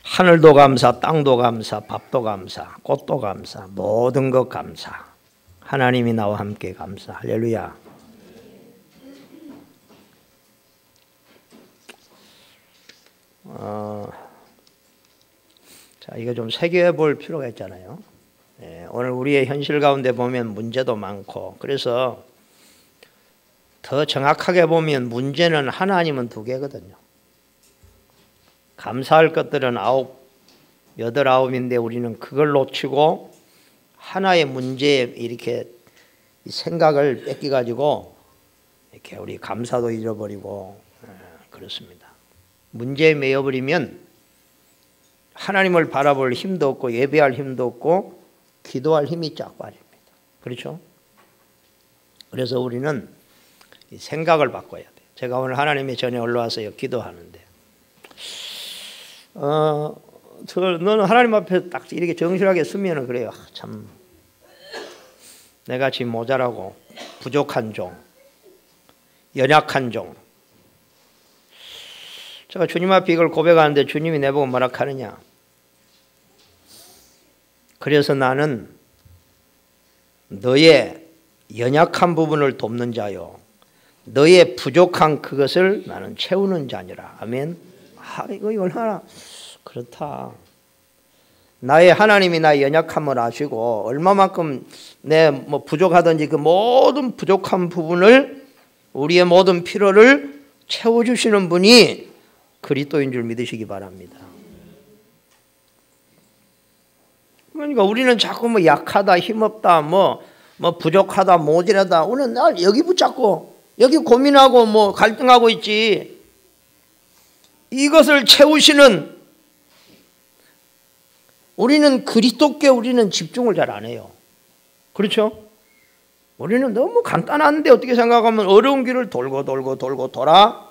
하늘도 감사, 땅도 감사, 밥도 감사, 꽃도 감사, 모든 것 감사. 하나님이 나와 함께 감사. 할렐루야. 자, 이거 좀 새겨볼 볼 필요가 있잖아요. 오늘 우리의 현실 가운데 보면 문제도 많고, 그래서 더 정확하게 보면 문제는 하나님은 두 개거든요. 감사할 것들은 89인데 우리는 그걸 놓치고 하나의 문제에 이렇게 생각을 뺏겨가지고 이렇게 우리 감사도 잃어버리고 그렇습니다. 문제에 매여버리면 하나님을 바라볼 힘도 없고 예배할 힘도 없고 기도할 힘이 쫙 빠집니다. 그렇죠? 그래서 우리는 생각을 바꿔야 돼요. 제가 오늘 하나님의 전에 올라와서 기도하는데 너는 하나님 앞에 딱 이렇게 정실하게 서면 그래요. 참 내가 지금 모자라고 부족한 종, 연약한 종. 제가 주님 앞에 이걸 고백하는데 주님이 내보고 뭐라 하느냐. 그래서 나는 너의 연약한 부분을 돕는 자요, 너의 부족한 그것을 나는 채우는 자니라. 아멘. 이거 얼마나 그렇다. 나의 하나님이 나의 연약함을 아시고 얼마만큼 내 뭐 부족하든지 그 모든 부족한 부분을, 우리의 모든 필요를 채워주시는 분이 그리스도인 줄 믿으시기 바랍니다. 그러니까 우리는 자꾸 뭐 약하다, 힘없다, 뭐 부족하다, 모자라다, 오늘 날 여기 붙잡고 여기 고민하고 뭐 갈등하고 있지. 이것을 채우시는, 우리는 그리스도께 우리는 집중을 잘 안 해요. 그렇죠? 우리는 너무 간단한데 어떻게 생각하면 어려운 길을 돌고 돌아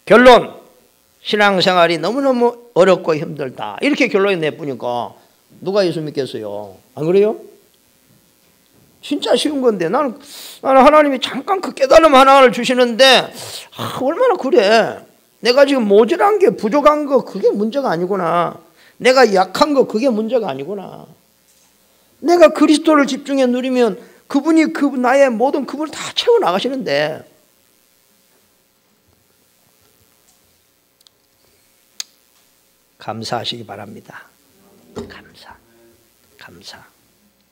결론, 신앙생활이 너무너무 어렵고 힘들다, 이렇게 결론이 내보니까 누가 예수 믿겠어요? 안 그래요? 진짜 쉬운 건데 나는 하나님이 잠깐 그 깨달음 하나를 주시는데 얼마나 그래. 내가 지금 모자란 게, 부족한 거 그게 문제가 아니구나. 내가 약한 거 그게 문제가 아니구나. 내가 그리스도를 집중해 누리면 그분이 나의 모든 그분을 다 채워 나가시는데, 감사하시기 바랍니다. 감사.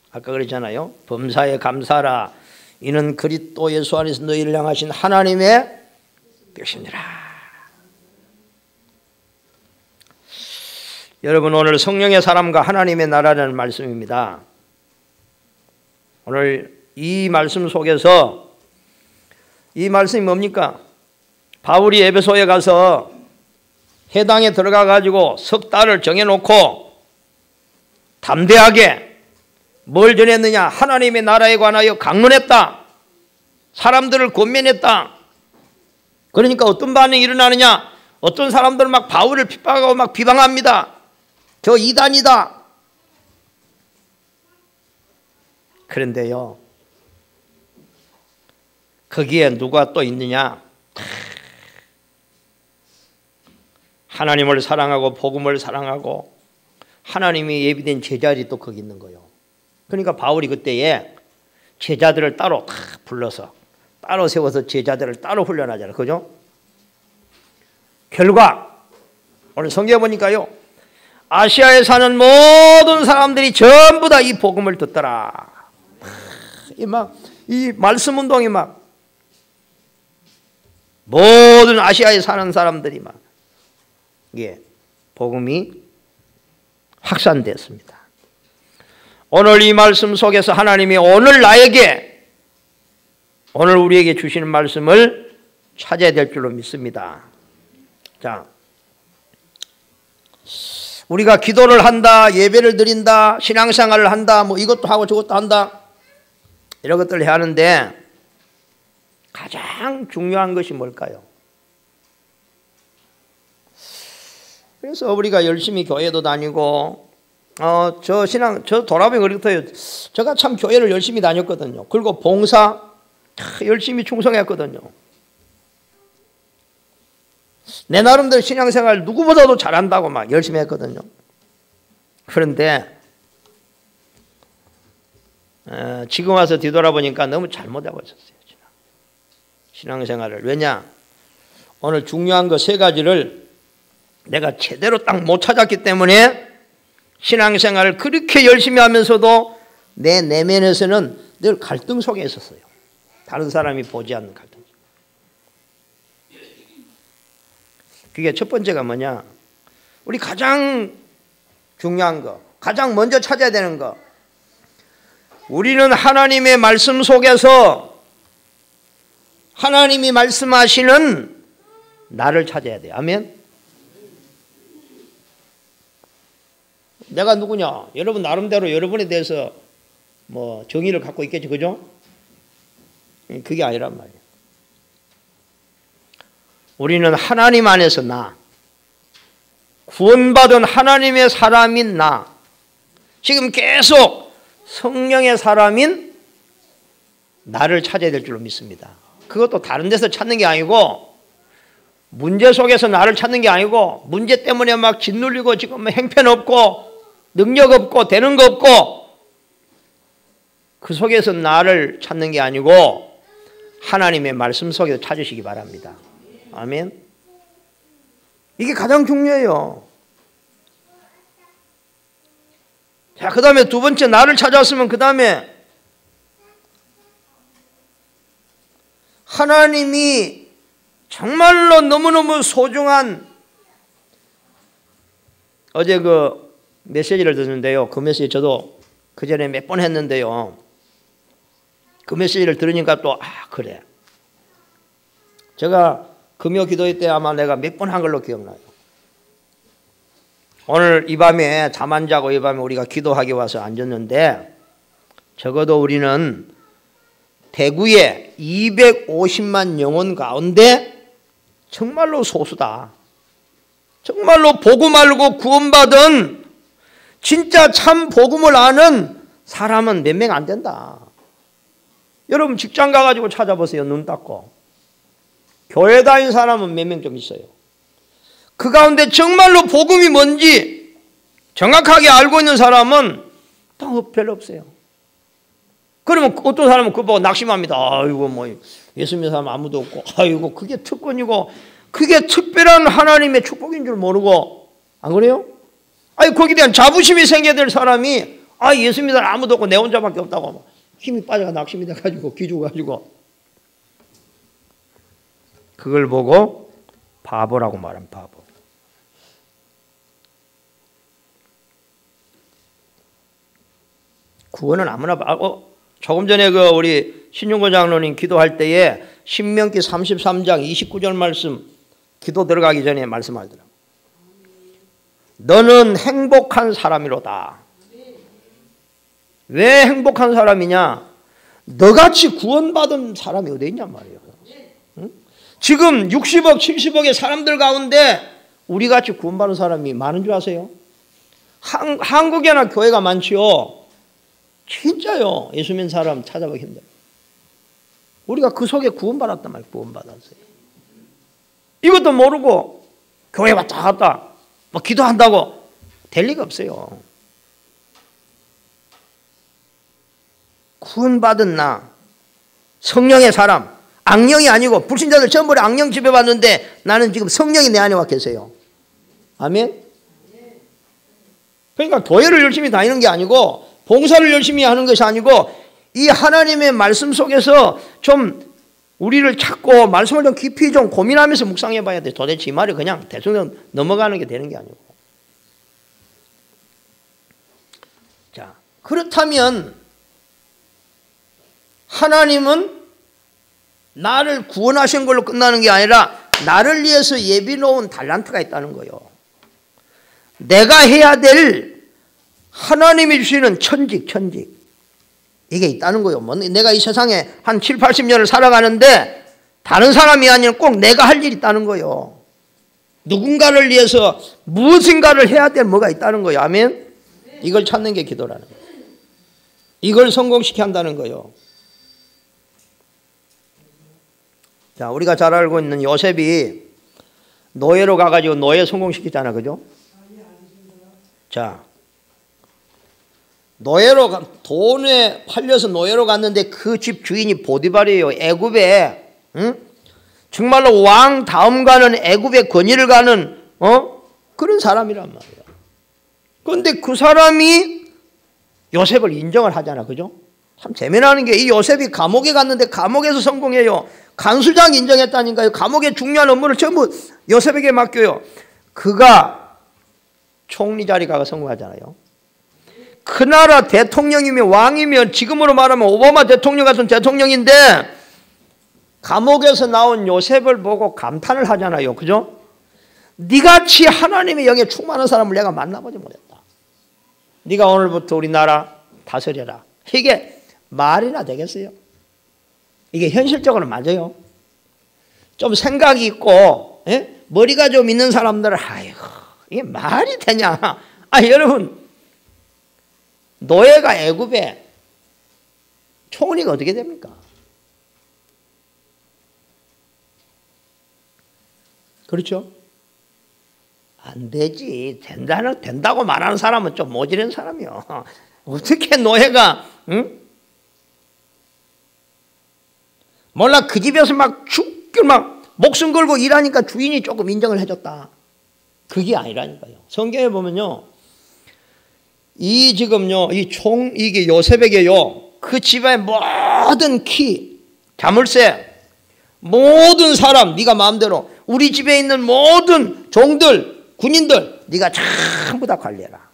아까 그랬잖아요. 범사에 감사라. 이는 그리스도 예수 안에서 너희를 향하신 하나님의 뜻이니라. 여러분, 오늘 성령의 사람과 하나님의 나라라는 말씀입니다. 오늘 이 말씀 속에서 이 말씀이 뭡니까? 바울이 에베소에 가서 해당에 들어가 가지고 석 달을 정해놓고 담대하게 뭘 전했느냐? 하나님의 나라에 관하여 강론했다. 사람들을 권면했다. 그러니까 어떤 반응이 일어나느냐? 어떤 사람들은 막 바울을 핍박하고 막 비방합니다. 저 이단이다. 그런데요, 거기에 누가 또 있느냐? 하나님을 사랑하고 복음을 사랑하고 하나님이 예비된 제자들이 또 거기 있는 거예요. 그러니까 바울이 그때에 제자들을 따로 불러서 따로 세워서 제자들을 따로 훈련하잖아요. 그죠? 결과 오늘 성경에 보니까요, 아시아에 사는 모든 사람들이 전부 다 이 복음을 듣더라. 이 말씀 운동이 막 모든 아시아에 사는 사람들이 막 복음이 확산됐습니다. 오늘 이 말씀 속에서 하나님이 오늘 우리에게 주시는 말씀을 찾아야 될 줄로 믿습니다. 자, 우리가 기도를 한다, 예배를 드린다, 신앙생활을 한다, 뭐 이것도 하고 저것도 한다, 이런 것들을 해야 하는데 가장 중요한 것이 뭘까요? 그래서 우리가 열심히 교회도 다니고 저 돌아보면 그렇대요. 제가 참 교회를 열심히 다녔거든요. 그리고 봉사 열심히 충성했거든요. 내 나름대로 신앙생활 누구보다도 잘한다고 막 열심히 했거든요. 그런데 지금 와서 뒤돌아보니까 너무 잘못하고 있었어요. 신앙생활을. 왜냐? 오늘 중요한 거 세 가지를 내가 제대로 딱 못 찾았기 때문에 신앙생활을 그렇게 열심히 하면서도 내 내면에서는 늘 갈등 속에 있었어요. 다른 사람이 보지 않는 갈등. 그게 첫 번째가 뭐냐? 우리 가장 중요한 거, 가장 먼저 찾아야 되는 거. 우리는 하나님의 말씀 속에서 하나님이 말씀하시는 나를 찾아야 돼요. 아멘? 내가 누구냐? 여러분 나름대로 여러분에 대해서 뭐 정의를 갖고 있겠죠. 그죠? 그게 아니란 말이에요. 우리는 하나님 안에서 나, 구원받은 하나님의 사람인 나, 지금 계속 성령의 사람인 나를 찾아야 될 줄로 믿습니다. 그것도 다른 데서 찾는 게 아니고, 문제 속에서 나를 찾는 게 아니고, 문제 때문에 막 짓눌리고 지금 형편없고 능력 없고 되는 거 없고, 그 속에서 나를 찾는 게 아니고 하나님의 말씀 속에서 찾으시기 바랍니다. 아멘. 이게 가장 중요해요. 자, 그 다음에 두 번째, 나를 찾았으면 그 다음에 하나님이 정말로 너무너무 소중한, 어제 그 메시지를 듣는데요. 그 메시지 저도 그 전에 몇 번 했는데요. 그 메시지를 들으니까 또 그래. 제가 금요 기도회 때 아마 내가 몇 번 한 걸로 기억나요. 오늘 이 밤에 잠 안 자고 이 밤에 우리가 기도하기 와서 앉았는데, 적어도 우리는 대구에 250만 영혼 가운데 정말로 소수다. 정말로 복음 알고 구원받은 진짜 참 복음을 아는 사람은 몇 명 안 된다. 여러분 직장 가가지고 찾아보세요. 눈 닫고. 교회 다닌 사람은 몇 명 좀 있어요. 그 가운데 정말로 복음이 뭔지 정확하게 알고 있는 사람은 별로 없어요. 그러면 어떤 사람은 그거 보고 낙심합니다. 아이고 뭐 예수 믿는 사람 아무도 없고, 아이고 그게 특권이고 그게 특별한 하나님의 축복인 줄 모르고, 안 그래요? 아니 거기에 대한 자부심이 생겨야 될 사람이 예수 믿는 사람 아무도 없고 내 혼자밖에 없다고 힘이 빠져가 낙심이 돼가지고 기죽어가지고, 그걸 보고 바보라고 말하면 바보. 구원은 아무나 조금 전에 그 우리 신윤고 장로님 기도할 때에 신명기 33장 29절 말씀 기도 들어가기 전에 말씀하더라고요. 너는 행복한 사람이로다. 왜 행복한 사람이냐? 너같이 구원받은 사람이 어디 있냔 말이에요. 응? 지금 60억 70억의 사람들 가운데 우리같이 구원받은 사람이 많은 줄 아세요? 한국에나 교회가 많지요. 진짜요. 예수 믿는 사람 찾아보기 힘들어요. 우리가 그 속에 구원받았단 말이에요. 구원받았어요. 이것도 모르고 교회 왔다 갔다 뭐 기도한다고 될 리가 없어요. 구원받은 나, 성령의 사람, 악령이 아니고, 불신자들 전부 악령 지배받는데 나는 지금 성령이 내 안에 와 계세요. 아멘? 그러니까 교회를 열심히 다니는 게 아니고, 봉사를 열심히 하는 것이 아니고, 이 하나님의 말씀 속에서 좀 우리를 찾고 말씀을 좀 깊이 좀 고민하면서 묵상해 봐야 돼. 도대체 이 말이 그냥 대충 넘어가는 게 되는 게 아니고. 자, 그렇다면 하나님은 나를 구원하신 걸로 끝나는 게 아니라 나를 위해서 예비 놓은 달란트가 있다는 거예요. 내가 해야 될 하나님이 주시는 천직 이게 있다는 거예요. 뭐 내가 이 세상에 한 7, 80년을 살아가는데 다른 사람이 아니라 꼭 내가 할 일이 있다는 거예요. 누군가를 위해서 무엇인가를 해야 될 뭐가 있다는 거예요. 아멘? 이걸 찾는 게 기도라는 거예요. 이걸 성공시켜야 한다는 거예요. 자, 우리가 잘 알고 있는 요셉이 노예로 가가지고 노예 성공시키잖아, 그죠? 자, 돈에 팔려서 노예로 갔는데 그 집 주인이 보디발이에요. 애굽에, 응? 정말로 왕 다음 가는 애굽의 권위를 가는 그런 사람이란 말이야. 그런데 그 사람이 요셉을 인정을 하잖아, 그죠? 참 재미나는 게 이 요셉이 감옥에 갔는데 감옥에서 성공해요. 간수장 인정했다니까요. 감옥의 중요한 업무를 전부 요셉에게 맡겨요. 그가 총리 자리 가서 성공하잖아요. 그 나라 대통령이면 왕이면 지금으로 말하면 오바마 대통령 같은 대통령인데 감옥에서 나온 요셉을 보고 감탄을 하잖아요. 그죠? 네같이 하나님의 영에 충만한 사람을 내가 만나보지 못했다. 네가 오늘부터 우리나라 다스려라. 이게 말이나 되겠어요? 이게 현실적으로 맞아요? 좀 생각이 있고 머리가 좀 있는 사람들은 아이고 이게 말이 되냐. 여러분 노예가 애굽에 총리가 어떻게 됩니까? 그렇죠? 안 되지. 된다고 말하는 사람은 좀 모질한 사람이요. 어떻게 노예가, 응? 몰라, 그 집에서 막 목숨 걸고 일하니까 주인이 조금 인정을 해줬다. 그게 아니라니까요. 성경에 보면요. 이게 요셉에게요. 그 집의 모든 자물쇠, 모든 사람, 네가 마음대로 우리 집에 있는 모든 종들, 군인들 네가 전부 다 관리해라.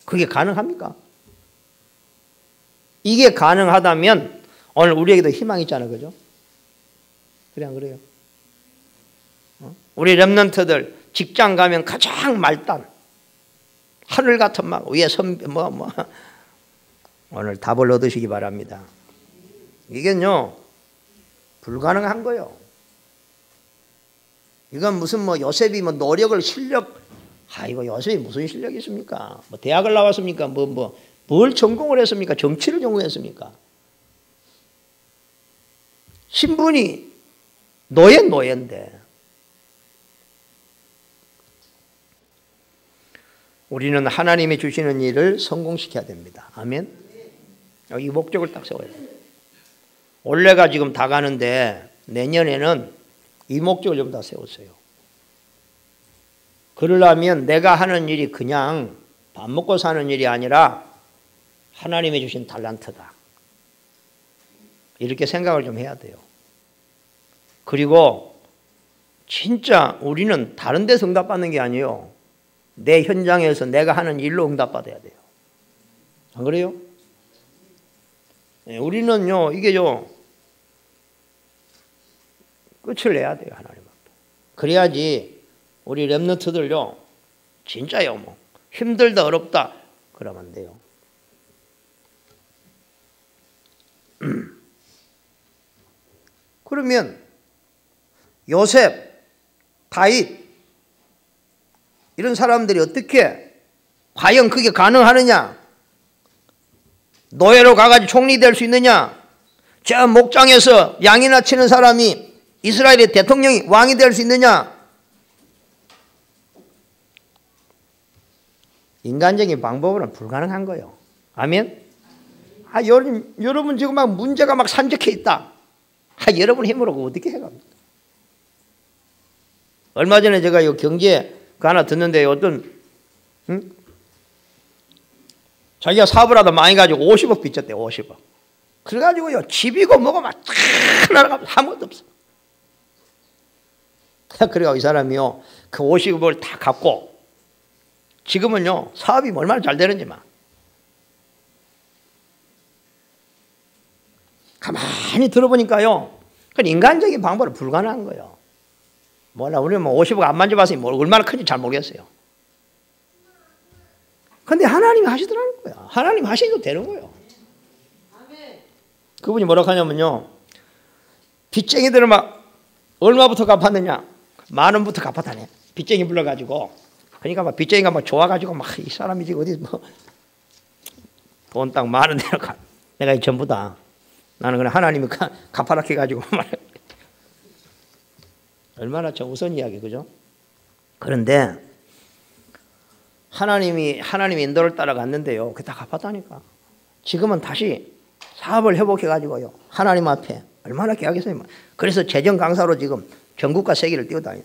그게 가능합니까? 이게 가능하다면 오늘 우리에게도 희망이 있잖아요. 그죠? 그래 안 그래요? 우리 렘넌트들 직장 가면 가장 말단 하늘 같은 막 위에 오늘 답을 얻으시기 바랍니다. 이게요 불가능한 거예요. 이건 무슨 요셉이 노력을 실력 이거 요셉이 무슨 실력이 있습니까? 대학을 나왔습니까? 뭘 전공을 했습니까? 정치를 전공했습니까? 신분이 노예인데 우리는 하나님이 주시는 일을 성공시켜야 됩니다. 아멘. 이 목적을 딱 세워야 돼요. 올해가 지금 다 가는데 내년에는 이 목적을 좀 다 세웠어요. 그러려면 내가 하는 일이 그냥 밥 먹고 사는 일이 아니라 하나님이 주신 달란트다. 이렇게 생각을 좀 해야 돼요. 그리고 진짜 우리는 다른 데서 응답받는 게 아니에요. 내 현장에서 내가 하는 일로 응답받아야 돼요. 안 그래요? 네, 우리는요, 끝을 내야 돼요, 하나님 앞에. 그래야지 우리 렘넌트들요, 진짜요, 힘들다, 어렵다, 그러면 안 돼요. 그러면 요셉, 다윗, 이런 사람들이 어떻게 과연 그게 가능하느냐? 노예로 가가지고 총리 될 수 있느냐? 저 목장에서 양이나 치는 사람이 이스라엘의 대통령이 왕이 될 수 있느냐? 인간적인 방법으로는 불가능한 거예요. 아멘? 여러분 지금 막 문제가 막 산적해 있다. 여러분 힘으로 그거 어떻게 해갑니까? 얼마 전에 제가 이 경제 하나 듣는데 자기가 사업을 하다 많이 가지고 50억 빚졌대. 50억. 그래가지고요 집이고 뭐고 막 다 날아가면서 아무것도 없어. 그래가지고 이 사람이요 그 50억을 다 갚고 지금은요 사업이 얼마나 잘 되는지 막 가만히 들어보니까요 그건 인간적인 방법은 불가능한 거예요. 몰라 우리는 50억 안 만져봤으니 얼마나 큰지 잘 모르겠어요. 근데 하나님이 하시더라는 거야. 하나님 하셔도 되는 거예요. 그분이 뭐라고 하냐면요 빚쟁이들을 막 얼마부터 갚았느냐 10,000원부터 갚았다네. 빚쟁이 불러가지고 그러니까 막 빚쟁이가 막 좋아가지고 막 이 사람이 지금 어디 돈 딱 10,000원 내가 전부 다 나는 그냥 하나님이 갚아라 해가지고 얼마나 좀 우스운 이야기, 그죠? 그런데 하나님이 인도를 따라갔는데요. 그게 다 갚았다니까. 지금은 다시 사업을 회복해가지고요. 하나님 앞에 얼마나 귀하겠어요. 그래서 재정 강사로 지금 전국과 세계를 뛰어다녀요.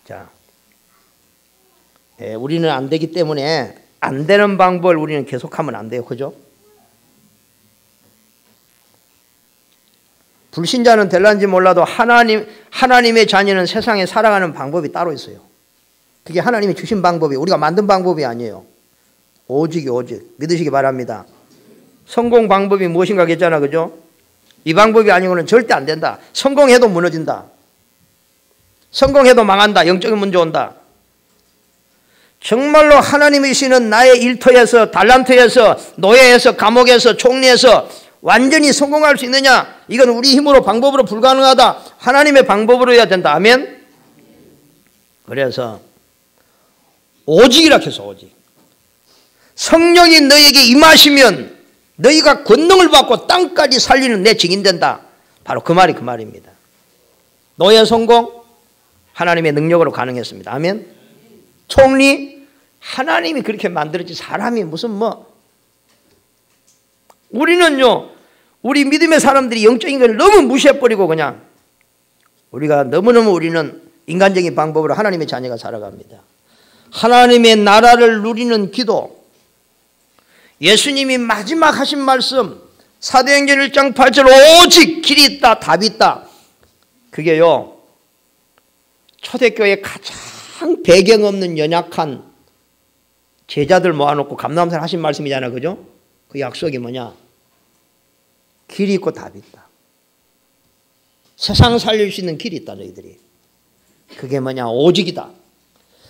자, 우리는 안 되기 때문에 안 되는 방법을 우리는 계속하면 안 돼요. 그죠? 불신자는 될런지 몰라도 하나님의 자녀는 세상에 살아가는 방법이 따로 있어요. 그게 하나님이 주신 방법이 우리가 만든 방법이 아니에요. 오직 믿으시기 바랍니다. 성공 방법이 무엇인가 했잖아, 그죠? 이 방법이 아니고는 절대 안 된다. 성공해도 무너진다. 성공해도 망한다. 영적인 문제 온다. 정말로 하나님이 주시는 나의 일터에서, 달란트에서, 노예에서, 감옥에서, 총리에서 완전히 성공할 수 있느냐? 이건 우리 힘으로, 방법으로 불가능하다. 하나님의 방법으로 해야 된다. 아멘? 그래서 오직이라 해서 오직. 성령이 너에게 임하시면 너희가 권능을 받고 땅까지 살리는 내 증인된다. 바로 그 말입니다. 노예 성공, 하나님의 능력으로 가능했습니다. 아멘? 총리, 하나님이 그렇게 만들었지 사람이 무슨 우리는요, 우리 믿음의 사람들이 영적인 걸 너무 무시해버리고 그냥 우리가 너무너무 우리는 인간적인 방법으로 하나님의 자녀가 살아갑니다. 하나님의 나라를 누리는 기도, 예수님이 마지막 하신 말씀 사도행전 1장 8절 오직 길이 있다 답이 있다. 그게요, 초대교회 가장 배경 없는 연약한 제자들 모아놓고 감람산 하신 말씀이잖아, 그죠? 그 약속이 뭐냐? 길이 있고 답이 있다. 세상 살릴 수 있는 길이 있다. 너희들이. 그게 뭐냐? 오직이다.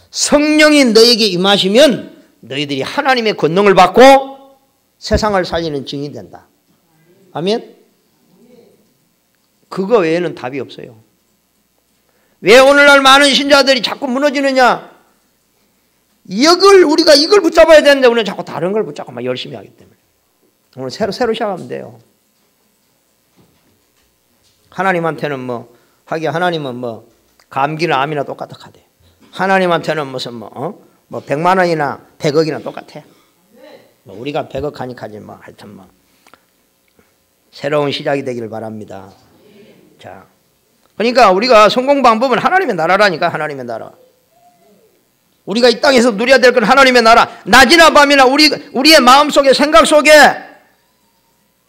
성령이 너에게 임하시면 너희들이 하나님의 권능을 받고 세상을 살리는 증인이 된다. 아멘? 그거 외에는 답이 없어요. 왜 오늘날 많은 신자들이 자꾸 무너지느냐? 우리가 이걸 붙잡아야 되는데 우리는 자꾸 다른 걸 붙잡고 막 열심히 하기 때문에. 오늘 새로 시작하면 돼요. 하나님한테는 하나님은 감기나 암이나 똑같아 하대. 하나님한테는 무슨 100만 원이나 100억이나 똑같아. 우리가 100억 하니까지 하여튼 새로운 시작이 되기를 바랍니다. 자, 그러니까 우리가 성공 방법은 하나님의 나라라니까. 하나님의 나라. 우리가 이 땅에서 누려야 될 건 하나님의 나라. 낮이나 밤이나 우리의 마음속에, 생각 속에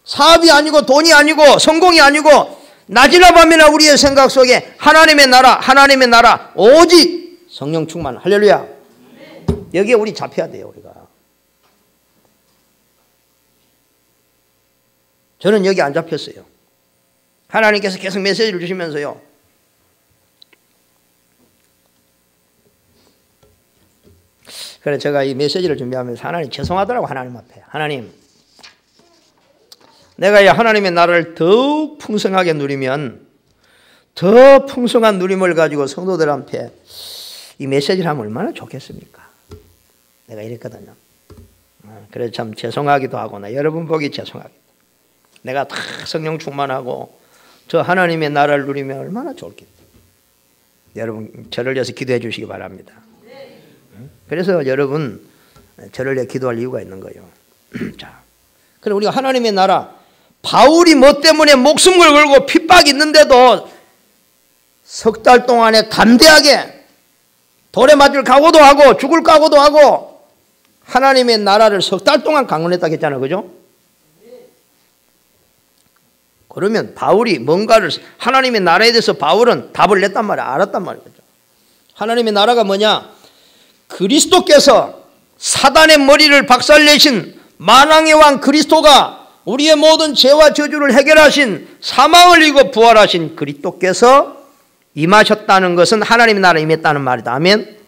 사업이 아니고 돈이 아니고 성공이 아니고 낮이나 밤이나 우리의 생각 속에 하나님의 나라 오직 성령 충만. 할렐루야. 여기에 우리 잡혀야 돼요. 우리가. 저는 여기 안 잡혔어요. 하나님께서 계속 메시지를 주시면서요, 그래서 제가 이 메시지를 준비하면서 하나님 죄송하더라고. 하나님 앞에. 하나님, 내가 이 하나님의 나라를 더욱 풍성하게 누리면 더 풍성한 누림을 가지고 성도들 앞에 이 메시지를 하면 얼마나 좋겠습니까? 내가 이랬거든요. 그래서 참 죄송하기도 하고, 여러분 보기 죄송하기도. 내가 다 성령 충만하고 저 하나님의 나라를 누리면 얼마나 좋겠다. 여러분 저를 위해서 기도해 주시기 바랍니다. 그래서 여러분 저를 위해 기도할 이유가 있는 거예요. 자, 그럼 우리가 하나님의 나라, 바울이 뭐 때문에 목숨을 걸고 핍박이 있는데도 석 달 동안에 담대하게 돌에 맞을 각오도 하고 죽을 각오도 하고 하나님의 나라를 석 달 동안 강론했다고 했잖아요. 그죠? 그러면 바울이 뭔가를, 하나님의 나라에 대해서 바울은 답을 냈단 말이야. 알았단 말이죠. 하나님의 나라가 뭐냐? 그리스도께서 사단의 머리를 박살내신 만왕의 왕 그리스도가 우리의 모든 죄와 저주를 해결하신, 사망을 이기고 부활하신 그리스도께서 임하셨다는 것은 하나님의 나라에 임했다는 말이다. 아멘.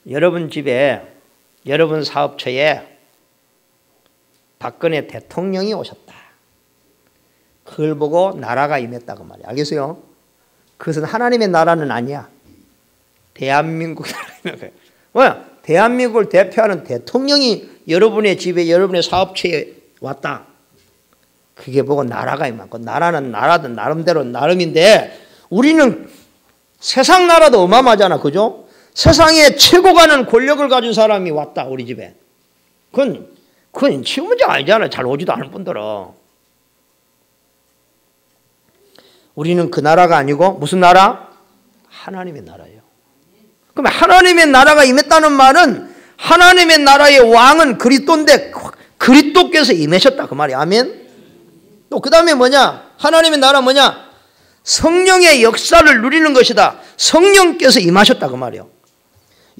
여러분 집에, 여러분 사업처에 박근혜 대통령이 오셨다. 그걸 보고 나라가 임했다고 말이야. 알겠어요? 그것은 하나님의 나라는 아니야. 대한민국 나라는 뭐야? 대한민국을 대표하는 대통령이 여러분의 집에, 여러분의 사업체에 왔다. 그게 뭐고 나라가 임하고, 나라는 나라든 나름대로 나름인데 우리는 세상 나라도 어마어마하잖아. 그죠? 세상에 최고 가는 권력을 가진 사람이 왔다 우리 집에. 그건 쉬운 문제 아니잖아. 잘 오지도 않은 분들은. 우리는 그 나라가 아니고 무슨 나라? 하나님의 나라예요. 그럼 하나님의 나라가 임했다는 말은 하나님의 나라의 왕은 그리스도인데 그리스도께서 임하셨다 그 말이야. 아멘. 또 그 다음에 뭐냐? 하나님의 나라 뭐냐? 성령의 역사를 누리는 것이다. 성령께서 임하셨다 그 말이에요.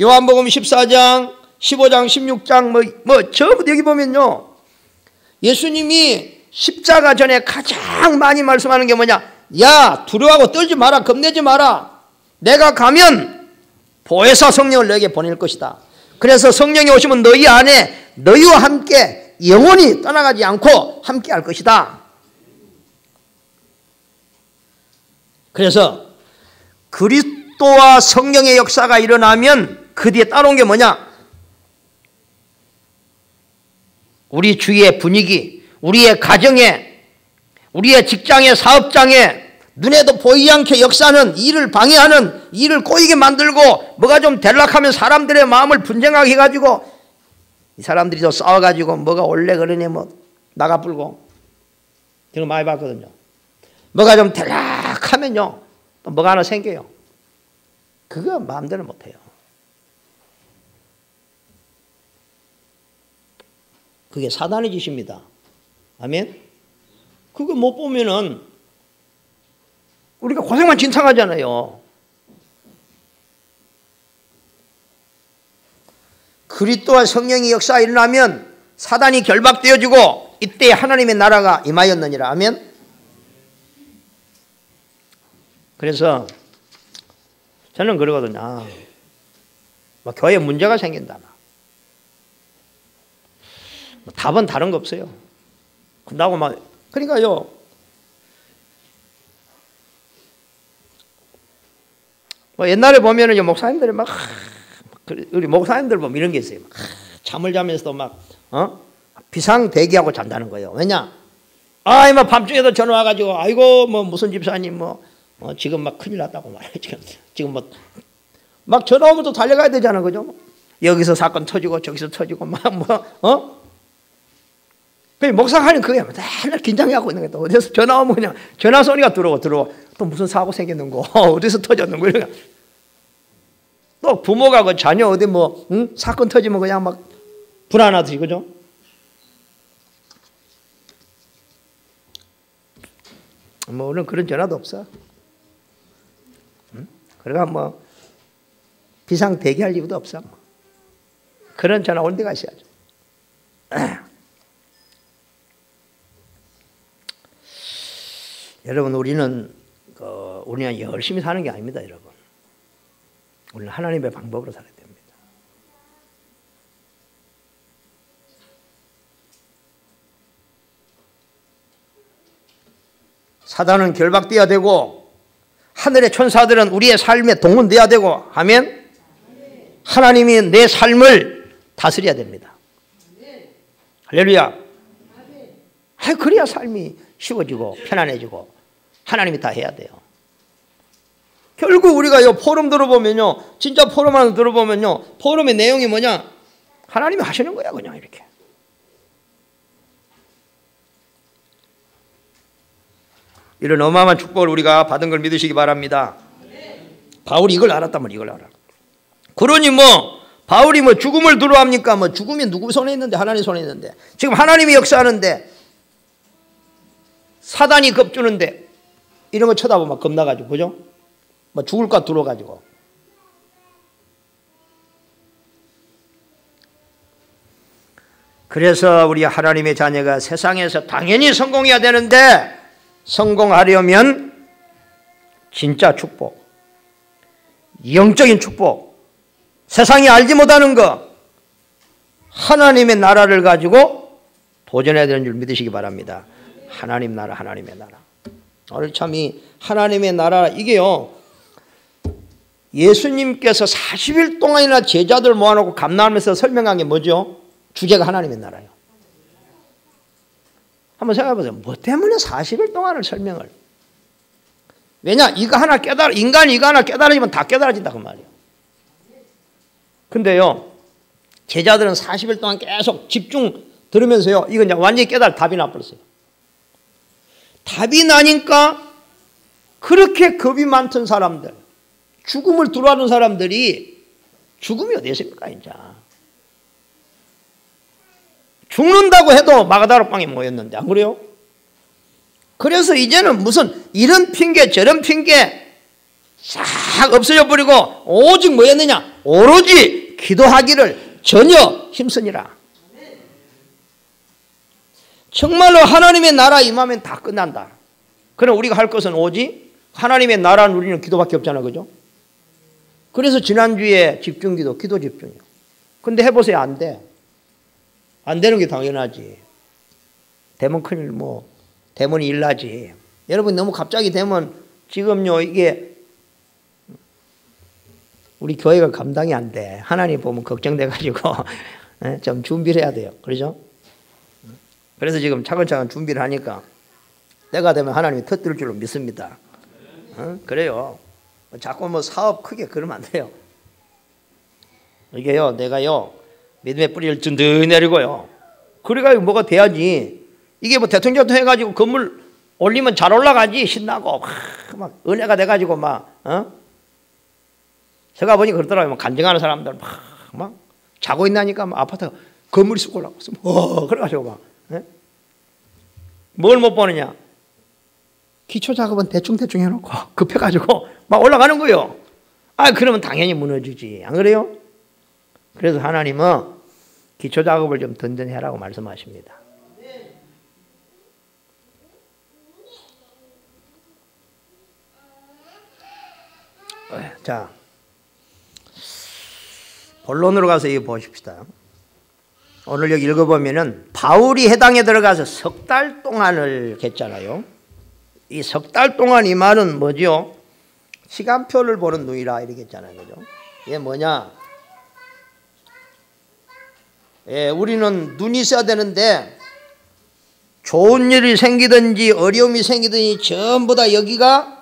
요한복음 14장 15장 16장 전부 여기 보면요, 예수님이 십자가 전에 가장 많이 말씀하는 게 뭐냐? 야, 두려워하고 떨지 마라, 겁내지 마라. 내가 가면 보혜사 성령을 너에게 보낼 것이다. 그래서 성령이 오시면 너희 안에 너희와 함께 영원히 떠나가지 않고 함께 할 것이다. 그래서 그리스도와 성령의 역사가 일어나면 그 뒤에 따라온 게 뭐냐? 우리 주위의 분위기, 우리의 가정에, 우리의 직장의 사업장에 눈에도 보이지 않게 역사는 일을 방해하는, 일을 꼬이게 만들고 뭐가 좀 대락하면 사람들의 마음을 분쟁하게 해가지고 이 사람들이 또 싸워가지고 뭐가 원래 그러니 뭐 나가 불고 이런 거 많이 봤거든요. 뭐가 좀 대락하면요 또 뭐가 하나 생겨요. 그거 마음대로 못해요. 그게 사단의 짓입니다. 아멘. 그거 못 보면은 우리가 고생만 진상하잖아요. 그리스도와 성령의 역사가 일어나면 사단이 결박되어지고 이때 하나님의 나라가 임하였느니라. 아멘. 그래서 저는 그러거든요. 뭐 교회에 문제가 생긴다. 뭐 답은 다른 거 없어요. 그런다고 막 그러니까요. 뭐 옛날에 보면은 목사님들이 막 우리 목사님들 보면 이런 게 있어요. 막 잠을 자면서도 막 비상 대기하고 잔다는 거예요. 왜냐? 뭐 밤중에도 전화 와가지고 아이고 뭐 무슨 집사님 지금 막 큰일 났다고 말해. 지금 뭐 막 전화 오면 또 달려가야 되잖아, 그죠? 여기서 사건 터지고 저기서 터지고 막 그냥 목사하는 그게 맨날 긴장해하고 있는 거야. 어디서 전화 오면 그냥 전화 소리가 들어와. 또 무슨 사고 생기는 거, 어디서 터졌는 거 이런 거. 또 부모가 그 자녀 어디 사건 터지면 그냥 막 불안하듯이, 그죠? 뭐 오늘 그런 전화도 없어. 그러니까 비상 대기할 이유도 없어. 그런 전화 올 때가 있어야죠. 여러분, 우리는 열심히 사는 게 아닙니다, 여러분. 우리는 하나님의 방법으로 살아야 됩니다. 사단은 결박되어야 되고 하늘의 천사들은 우리의 삶에 동원되어야 되고 하면 하나님이 내 삶을 다스려야 됩니다. 할렐루야. 그래야 삶이 쉬워지고 편안해지고 하나님이 다 해야 돼요. 결국 우리가 이 포럼 들어보면요, 진짜 포럼 하나 들어보면요, 포럼의 내용이 뭐냐? 하나님이 하시는 거야, 그냥 이렇게. 이런 어마어마한 축복을 우리가 받은 걸 믿으시기 바랍니다. 바울이 이걸 알았다면 이걸 알아. 그러니 바울이 죽음을 두려워합니까? 죽음이 누구 손에 있는데? 하나님 손에 있는데. 지금 하나님이 역사하는데 사단이 겁주는데 이런 거 쳐다보면 겁나가지고, 그죠? 죽을까 두려워가지고. 그래서 우리 하나님의 자녀가 세상에서 당연히 성공해야 되는데, 성공하려면 진짜 축복, 영적인 축복, 세상이 알지 못하는 거, 하나님의 나라를 가지고 도전해야 되는 줄 믿으시기 바랍니다. 하나님 나라, 하나님의 나라. 오늘 참 이 하나님의 나라, 이게요, 예수님께서 40일 동안이나 제자들 모아놓고 감나하면서 설명한 게 뭐죠? 주제가 하나님의 나라예요. 한번 생각해 보세요. 뭐 때문에 40일 동안을 설명을. 왜냐? 이거 하나 인간이 이거 하나 깨달아지면 다 깨달아진다 그 말이에요. 근데요, 제자들은 40일 동안 계속 집중 들으면서요, 이건 이제 완전히 답이 나버렸어요. 답이 나니까 그렇게 겁이 많던 사람들, 죽음을 두려워하는 사람들이 죽음이 어디 있습니까, 이제. 죽는다고 해도 마가다락방에 모였는데, 안 그래요? 그래서 이제는 무슨 이런 핑계 저런 핑계 싹 없어져 버리고 오직 뭐였느냐? 오로지 기도하기를 전혀 힘쓰니라. 정말로 하나님의 나라 임하면 다 끝난다. 그럼 우리가 할 것은 오직 하나님의 나라 누리는 기도밖에 없잖아, 그죠? 그래서 지난주에 집중기도, 기도 집중이요. 근데 해보세요, 안 돼. 안 되는 게 당연하지. 되면 큰일, 되면 일나지. 여러분 너무 갑자기 되면 지금요, 이게 우리 교회가 감당이 안 돼. 하나님 보면 걱정돼가지고 좀 준비를 해야 돼요. 그러죠? 그래서 지금 차근차근 준비를 하니까 때가 되면 하나님이 터뜨릴 줄로 믿습니다. 그래요. 자꾸 사업 크게 그러면 안 돼요. 이게요, 내가요, 믿음의 뿌리를 든든히 내리고요. 그래가지고 뭐가 돼야지. 이게 대통령 해가지고 건물 올리면 잘 올라가지. 신나고 막 은혜가 돼가지고 제가 보니까 그러더라고요. 간증하는 사람들 막 자고 있나니까 아파트가 건물이 쑥 올라갔어. 그래가지고 뭘 못 보느냐? 기초 작업은 대충 해놓고 급해가지고 막 올라가는 거예요. 그러면 당연히 무너지지. 안 그래요? 그래서 하나님은 기초 작업을 좀 든든히 하라고 말씀하십니다. 자, 본론으로 가서 이거 보십시다. 오늘 여기 읽어보면은 바울이 해당에 들어가서 석 달 동안을 했잖아요. 이 석 달 동안 이 말은 뭐죠? 시간표를 보는 눈이라 이렇게 했잖아요. 그죠? 이게 뭐냐? 우리는 눈이 있어야 되는데 좋은 일이 생기든지 어려움이 생기든지 전부 다 여기가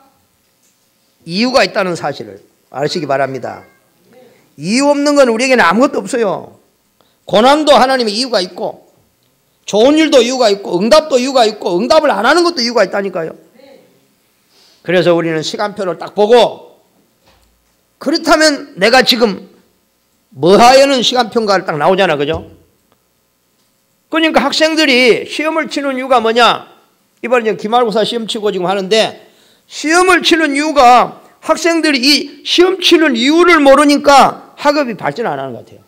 이유가 있다는 사실을 아시기 바랍니다. 이유 없는 건 우리에게는 아무것도 없어요. 고난도 하나님의 이유가 있고 좋은 일도 이유가 있고 응답도 이유가 있고 응답을 안 하는 것도 이유가 있다니까요. 그래서 우리는 시간표를 딱 보고 그렇다면 내가 지금 뭐하여는 시간표인가를 딱 나오잖아, 그죠? 그러니까 학생들이 시험을 치는 이유가 뭐냐? 이번에 기말고사 시험 치고 지금 하는데 시험을 치는 이유가 학생들이 이 시험 치는 이유를 모르니까 학업이 발전 안 하는 것 같아요.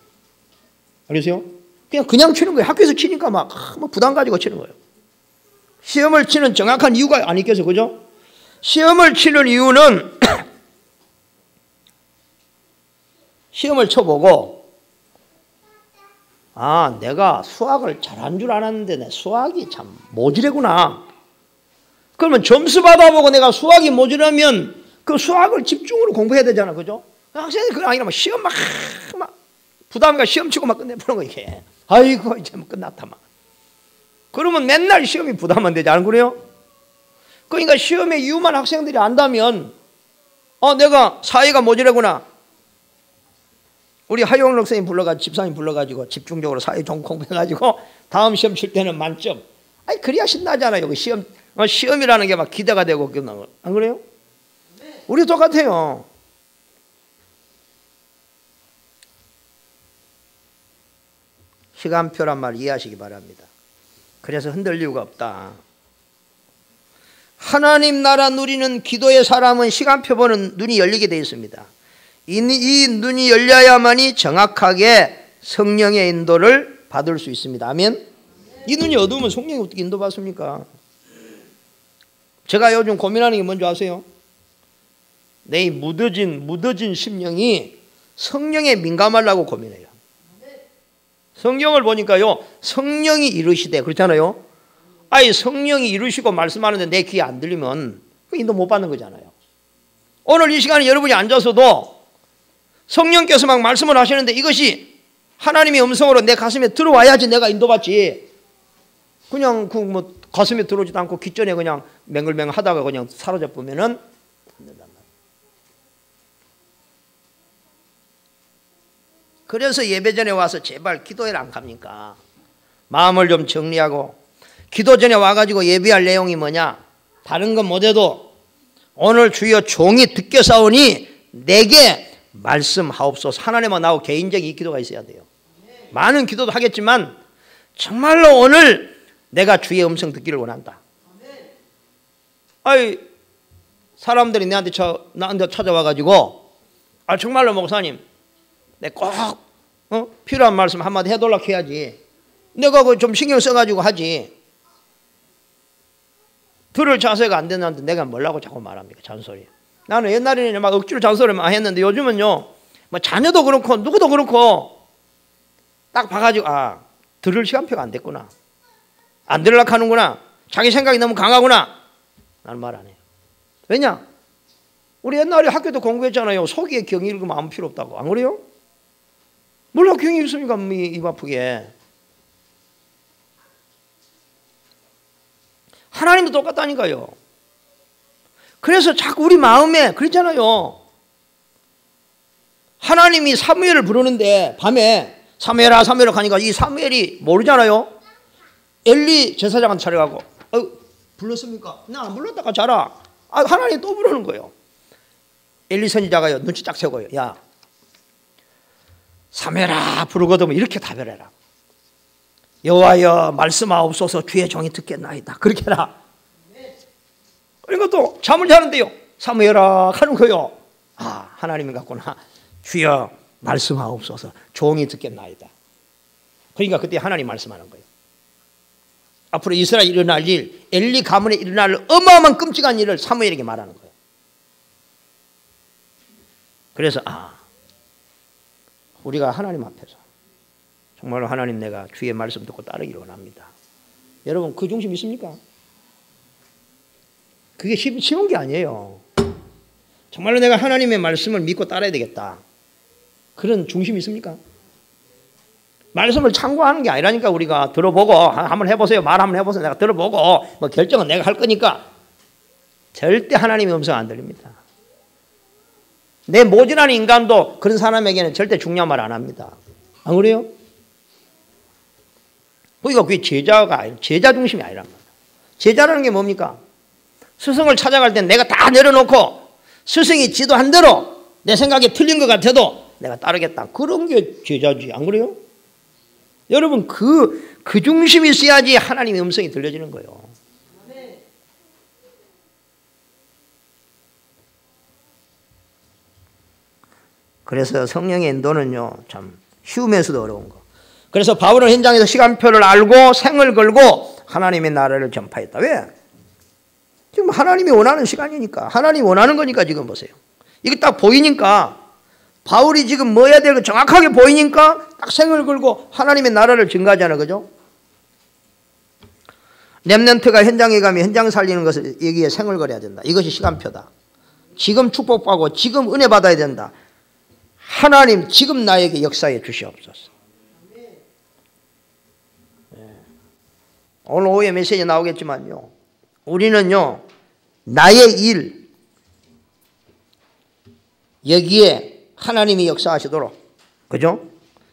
알겠어요? 그냥 치는 거예요. 학교에서 치니까 막 부담 가지고 치는 거예요. 시험을 치는 정확한 이유가 안 있겠어요, 그죠? 시험을 치는 이유는 시험을 쳐보고 내가 수학을 잘한 줄 알았는데 내 수학이 참 모질하구나. 그러면 점수 받아보고 내가 수학이 모질하면 그 수학을 집중으로 공부해야 되잖아, 그죠? 학생이 그거 아니라 시험 막 부담가 시험 치고 막 끝내보는 거 이게. 아이고 이제 뭐 끝났다 막. 그러면 맨날 시험이 부담만 되지 않은 그래요? 그러니까 시험의 이유만 학생들이 안다면 내가 사회가 모질하구나. 우리 하용록 선생님 불러가지고 집사님 불러가지고 집중적으로 사회 좀 공부해가지고 다음 시험 칠 때는 만점. 그래야 신나잖아요. 그 시험이라는 게 막 기대가 되고 끝나는 거. 안 그래요? 우리 똑같아요. 시간표란 말 이해하시기 바랍니다. 그래서 흔들 이유가 없다. 하나님 나라 누리는 기도의 사람은 시간표 보는 눈이 열리게 되어 있습니다. 이 눈이 열려야만이 정확하게 성령의 인도를 받을 수 있습니다. 아멘? 이 눈이 어두우면 성령이 어떻게 인도받습니까? 제가 요즘 고민하는 게 뭔지 아세요? 내 무뎌진 심령이 성령에 민감하려고 고민해요. 성경을 보니까요, 성령이 이르시되 그렇잖아요. 성령이 이르시고 말씀하는데 내 귀에 안 들리면 그 인도 못 받는 거잖아요. 오늘 이 시간에 여러분이 앉아서도 성령께서 막 말씀을 하시는데 이것이 하나님의 음성으로 내 가슴에 들어와야지 내가 인도받지. 그냥 그 뭐 가슴에 들어오지도 않고 귓전에 그냥 맹글맹글 하다가 그냥 사라져 보면은 안 된단 말이에요. 그래서 예배 전에 와서 제발 기도회를 안 갑니까? 마음을 좀 정리하고 기도 전에 와가지고 예배할 내용이 뭐냐? 다른 건 못해도 오늘 주여 종이 듣겠사오니 내게 말씀하옵소서. 하나님만 나오고 개인적인 이 기도가 있어야 돼요. 많은 기도도 하겠지만 정말로 오늘 내가 주의 음성 듣기를 원한다. 아이 사람들이 나한테 찾아와가지고 정말로 목사님 내 꼭 필요한 말씀 한마디 해달라고 해야지. 내가 그 좀 신경 써가지고 하지. 들을 자세가 안 되는데 내가 뭐라고 자꾸 말합니까? 잔소리. 나는 옛날에는 막 억지로 잔소리만 했는데 요즘은요 뭐 자녀도 그렇고 누구도 그렇고 딱 봐가지고 들을 시간표가 안 됐구나. 안 들으려고 하는구나. 자기 생각이 너무 강하구나. 나는 말 안 해요. 왜냐? 우리 옛날에 학교도 공부했잖아요. 속이에 경이 읽으면 아무 필요 없다고. 안 그래요? 몰라 경이 읽습니까? 입 아프게. 하나님도 똑같다니까요. 그래서 자꾸 우리 마음에 그랬잖아요. 하나님이 사무엘을 부르는데 밤에 사무엘아 사무엘아 가니까 이 사무엘이 모르잖아요. 엘리 제사장한테 찾아가고 불렀습니까? 나 안 불렀다가 자라. 하나님 또 부르는 거예요. 엘리 선지자가요 눈치 딱 세고요. 야 사무엘아 부르거든 이렇게 답변해라. 여호와여 말씀하옵소서 주의 종이 듣겠나이다. 그렇게 해라. 그리고 또 잠을 자는데요. 사무엘아 하는 거요. 하나님이 같구나. 주여 말씀하옵소서 종이 듣겠나이다. 그러니까 그때 하나님 말씀하는 거예요. 앞으로 이스라엘 일어날 일, 엘리 가문에 일어날 어마어마한 끔찍한 일을 사무엘에게 말하는 거예요. 그래서 우리가 하나님 앞에서 정말로 하나님 내가 주의 말씀 듣고 따르기를 원합니다. 여러분 그 중심 있습니까? 그게 쉬운 게 아니에요. 정말로 내가 하나님의 말씀을 믿고 따라야 되겠다. 그런 중심이 있습니까? 말씀을 참고하는 게 아니라니까. 우리가 들어보고 한번 해보세요. 말 한번 해보세요. 내가 들어보고 뭐 결정은 내가 할 거니까. 절대 하나님의 음성 안 들립니다. 내 모질한 인간도 그런 사람에게는 절대 중요한 말 안 합니다. 안 그래요? 그러니까 그게 제자 중심이 아니란 말이에요. 제자라는 게 뭡니까? 스승을 찾아갈 때 내가 다 내려놓고 스승이 지도한 대로 내 생각이 틀린 것 같아도 내가 따르겠다. 그런 게 제자지. 안 그래요? 여러분 그 중심이 있어야지 하나님의 음성이 들려지는 거예요. 그래서 성령의 인도는요 참 쉬우면서도 어려운 거. 그래서 바울은 현장에서 시간표를 알고 생을 걸고 하나님의 나라를 전파했다. 왜? 지금 하나님이 원하는 시간이니까. 하나님이 원하는 거니까. 지금 보세요. 이게 딱 보이니까 바울이 지금 뭐 해야 될 거 정확하게 보이니까 딱 생을 걸고 하나님의 나라를 증가하잖아요. 그죠? 렘넌트가 현장에 가면 현장 살리는 것을 여기에 생을 걸어야 된다. 이것이 시간표다. 지금 축복받고 지금 은혜 받아야 된다. 하나님 지금 나에게 역사해 주시옵소서. 오늘 오후에 메시지 나오겠지만요. 우리는요. 나의 일 여기에 하나님이 역사하시도록 그죠?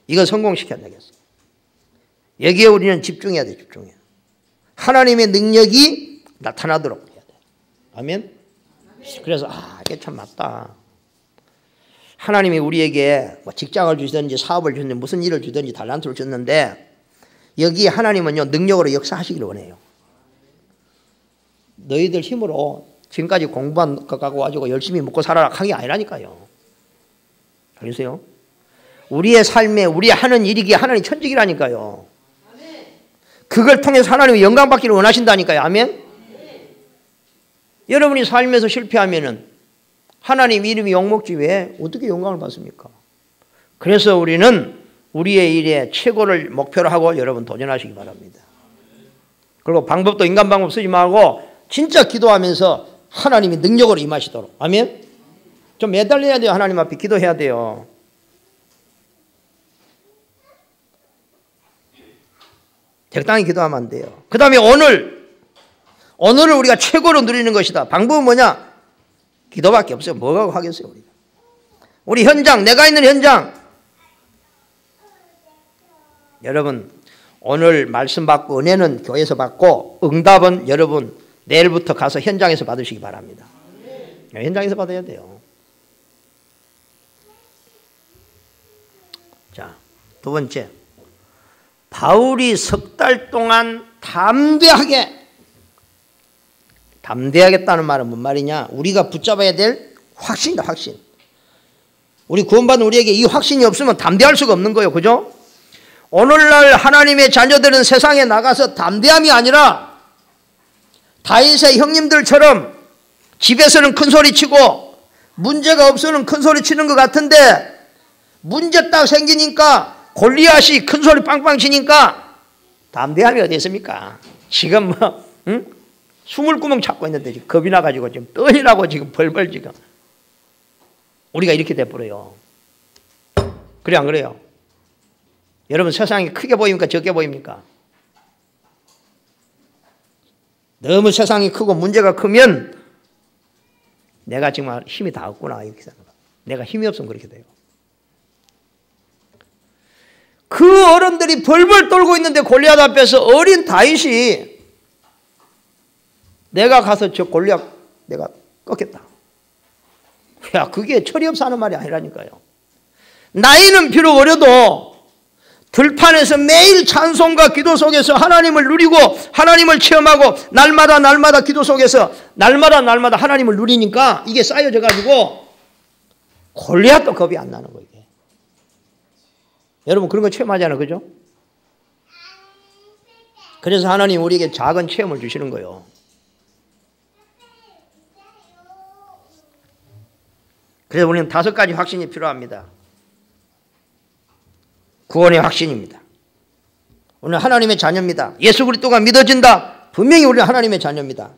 이거 성공시켜야 되겠어. 여기에 우리는 집중해야 돼. 집중해. 하나님의 능력이 나타나도록 해야 돼. 아멘? 그래서 이게 참 맞다. 하나님이 우리에게 뭐 직장을 주시든지 사업을 주든지 무슨 일을 주든지 달란트를 줬는데 여기에 하나님은요 능력으로 역사하시기를 원해요. 너희들 힘으로 지금까지 공부한 것 갖고 가지고 열심히 먹고 살아라 하는 게 아니라니까요. 알겠어요? 우리의 삶에 우리 하는 일이기에 하나님 천직이라니까요. 그걸 통해서 하나님이 영광 받기를 원하신다니까요. 아멘? 여러분이 삶에서 실패하면은 하나님 이름이 욕먹지 왜 어떻게 영광을 받습니까? 그래서 우리는 우리의 일에 최고를 목표로 하고 여러분 도전하시기 바랍니다. 그리고 방법도 인간 방법 쓰지 말고 진짜 기도하면서 하나님이 능력으로 임하시도록. 아멘? 좀 매달려야 돼요. 하나님 앞에 기도해야 돼요. 적당히 기도하면 안 돼요. 그 다음에 오늘을 우리가 최고로 누리는 것이다. 방법은 뭐냐? 기도밖에 없어요. 뭐가 하겠어요 우리가. 우리 현장, 내가 있는 현장. 여러분 오늘 말씀 받고 은혜는 교회에서 받고 응답은 여러분 내일부터 가서 현장에서 받으시기 바랍니다. 현장에서 받아야 돼요. 자, 두 번째, 바울이 석 달 동안 담대하겠다는 말은 뭔 말이냐? 우리가 붙잡아야 될 확신이다. 확신. 우리 구원받은 우리에게 이 확신이 없으면 담대할 수가 없는 거예요. 그죠? 오늘날 하나님의 자녀들은 세상에 나가서 담대함이 아니라 다윗의 형님들처럼 집에서는 큰 소리 치고 문제가 없으면 큰 소리 치는 것 같은데 문제 딱 생기니까 골리앗이 큰 소리 빵빵 치니까 담대함이 어디 있습니까? 지금 숨을 구멍 찾고 있는데 지금 겁이 나가지고 지금 떨리라고 지금 벌벌 지금. 우리가 이렇게 돼버려요. 그래 안 그래요? 여러분 세상이 크게 보입니까? 적게 보입니까? 너무 세상이 크고 문제가 크면 내가 정말 힘이 다 없구나 이렇게 생각해요. 내가 힘이 없으면 그렇게 돼요. 그 어른들이 벌벌 떨고 있는데 골리앗 앞에서 어린 다윗이 내가 가서 저 골리앗 내가 꺾겠다. 야, 그게 철이 없어 하는 말이 아니라니까요. 나이는 비록 어려도 들판에서 매일 찬송과 기도 속에서 하나님을 누리고 하나님을 체험하고 날마다 기도 속에서 날마다 하나님을 누리니까 이게 쌓여져 가지고 골리앗도 겁이 안 나는 거예요. 여러분 그런 거 체험하잖아요. 그죠? 그래서 하나님 우리에게 작은 체험을 주시는 거예요. 그래서 우리는 5가지 확신이 필요합니다. 구원의 확신입니다. 우리는 하나님의 자녀입니다. 예수 그리스도가 믿어진다. 분명히 우리는 하나님의 자녀입니다.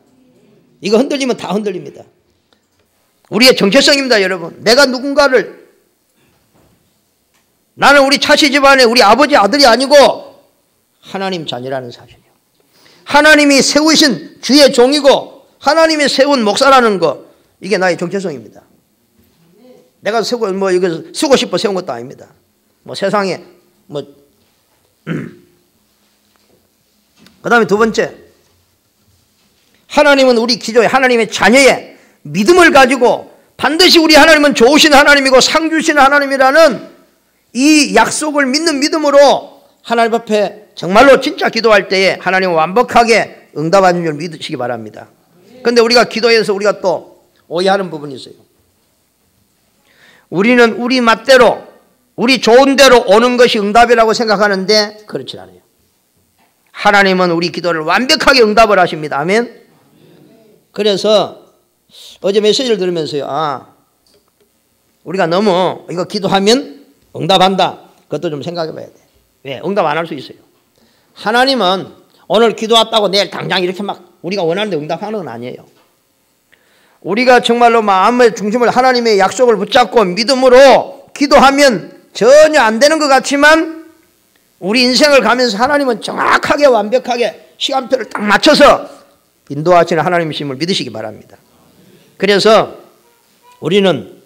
이거 흔들리면 다 흔들립니다. 우리의 정체성입니다. 여러분. 내가 누군가를 나는 우리 차씨 집안에 우리 아버지 아들이 아니고 하나님 자녀라는 사실이에요. 하나님이 세우신 주의 종이고 하나님이 세운 목사라는 거 이게 나의 정체성입니다. 내가 이거 쓰고 싶어 세운 것도 아닙니다. 세상에 그 다음에 두 번째, 하나님은 우리 기조에 하나님의 자녀의 믿음을 가지고 반드시 우리 하나님은 좋으신 하나님이고 상 주시는 하나님이라는 이 약속을 믿는 믿음으로 하나님 앞에 정말로 진짜 기도할 때에 하나님은 완벽하게 응답하는 줄 믿으시기 바랍니다. 그런데 우리가 기도해서 우리가 또 오해하는 부분이 있어요. 우리는 우리 맛대로 우리 좋은 대로 오는 것이 응답이라고 생각하는데 그렇지 않아요. 하나님은 우리 기도를 완벽하게 응답을 하십니다. 아멘. 그래서 어제 메시지를 들으면서요. 우리가 너무 이거 기도하면 응답한다. 그것도 좀 생각해 봐야 돼. 왜? 응답 안 할 수 있어요. 하나님은 오늘 기도 왔다고 내일 당장 이렇게 막 우리가 원하는데 응답하는 건 아니에요. 우리가 정말로 마음의 중심을 하나님의 약속을 붙잡고 믿음으로 기도하면 전혀 안 되는 것 같지만 우리 인생을 가면서 하나님은 정확하게 완벽하게 시간표를 딱 맞춰서 인도하시는 하나님이심을 믿으시기 바랍니다. 그래서 우리는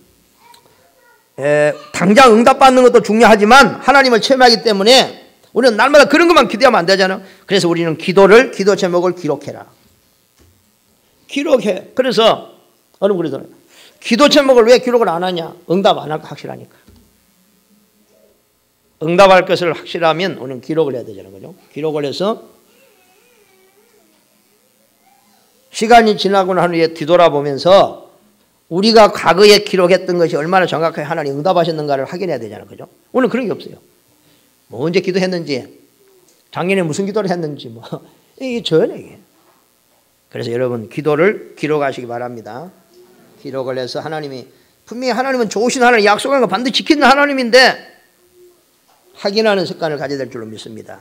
당장 응답받는 것도 중요하지만 하나님을 체험하기 때문에 우리는 날마다 그런 것만 기도하면 안 되잖아요. 그래서 우리는 기도 제목을 기록해라. 기록해. 그래서 여러분 그러잖아요. 기도 제목을 왜 기록을 안 하냐? 응답 안 할 거 확실하니까. 응답할 것을 확실하면 우리는 기록을 해야 되잖아요. 그죠? 기록을 해서 시간이 지나고 난 후에 뒤돌아보면서 우리가 과거에 기록했던 것이 얼마나 정확하게 하나님 응답하셨는가를 확인해야 되잖아요. 그죠? 오늘 그런 게 없어요. 언제 기도했는지, 작년에 무슨 기도를 했는지, 이게 전혀 이게. 그래서 여러분, 기도를 기록하시기 바랍니다. 기록을 해서 분명히 하나님은 좋으신 하나님, 약속한 거 반드시 지키는 하나님인데, 확인하는 습관을 가져야 될 줄로 믿습니다.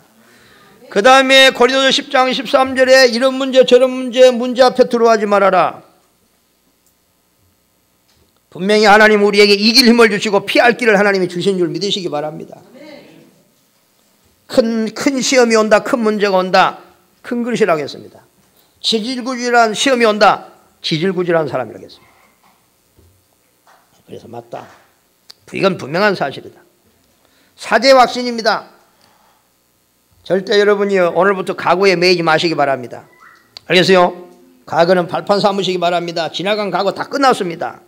그 다음에 고린도서 10장 13절에 이런 문제 저런 문제 앞에 들어가지 말아라. 분명히 하나님 우리에게 이길 힘을 주시고 피할 길을 하나님이 주신 줄 믿으시기 바랍니다. 큰 시험이 온다, 큰 문제가 온다, 큰 그릇이라고 했습니다. 지질구질한 시험이 온다, 지질구질한 사람이라고 했습니다. 그래서 맞다. 이건 분명한 사실이다. 사제 확신입니다. 절대 여러분이 오늘부터 가구에 매이지 마시기 바랍니다. 알겠어요? 과거는 발판 삼으시기 바랍니다. 지나간 과거 다 끝났습니다.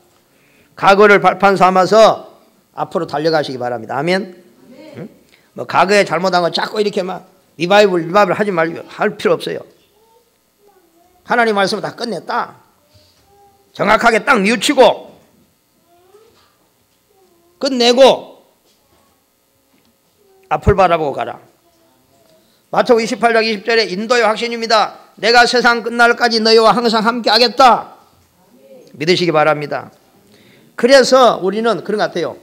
과거를 발판 삼아서 앞으로 달려가시기 바랍니다. 아멘. 응? 뭐 과거에 잘못한 거 자꾸 이렇게 막 리바이벌 하지 말고 할 필요 없어요. 하나님 말씀을 다 끝냈다. 정확하게 딱 뉘우치고 끝내고 앞을 바라보고 가라. 마태복음 28장 20절에 인도의 확신입니다. 내가 세상 끝날까지 너희와 항상 함께 하겠다. 믿으시기 바랍니다. 그래서 우리는 그런 것 같아요.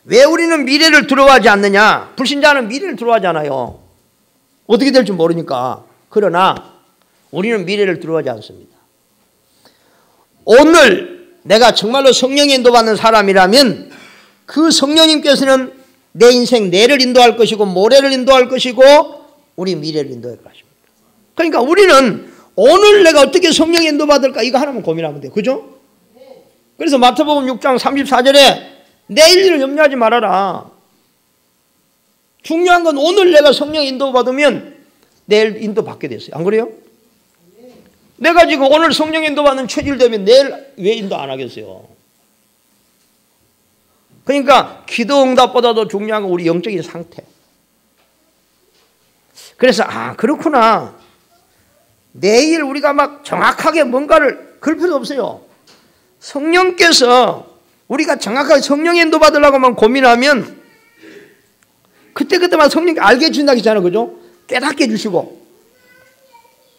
왜 우리는 미래를 두려워하지 않느냐? 불신자는 미래를 두려워하잖아요. 어떻게 될지 모르니까. 그러나 우리는 미래를 두려워하지 않습니다. 오늘 내가 정말로 성령의 인도받는 사람이라면 그 성령님께서는 내 인생 내를 인도할 것이고 모레를 인도할 것이고 우리 미래를 인도할 것입니다. 그러니까 우리는 오늘 내가 어떻게 성령의 인도받을까 이거 하나만 고민하면 돼요. 그죠? 그래서 마태복음 6장 34절에 내일 일을 염려하지 말아라. 중요한 건 오늘 내가 성령 인도받으면 내일 인도받게 됐어요. 안 그래요? 내가 지금 오늘 성령 인도받는 체질 되면 내일 왜 인도 안 하겠어요? 그러니까 기도 응답보다도 중요한 건 우리 영적인 상태. 그래서 그렇구나. 내일 우리가 막 정확하게 뭔가를 그럴 필요 없어요. 성령께서 우리가 정확하게 성령 인도 받으려고만 고민하면 그때그때만 성령께 알게 해준다고 했잖아요. 그죠? 깨닫게 해주시고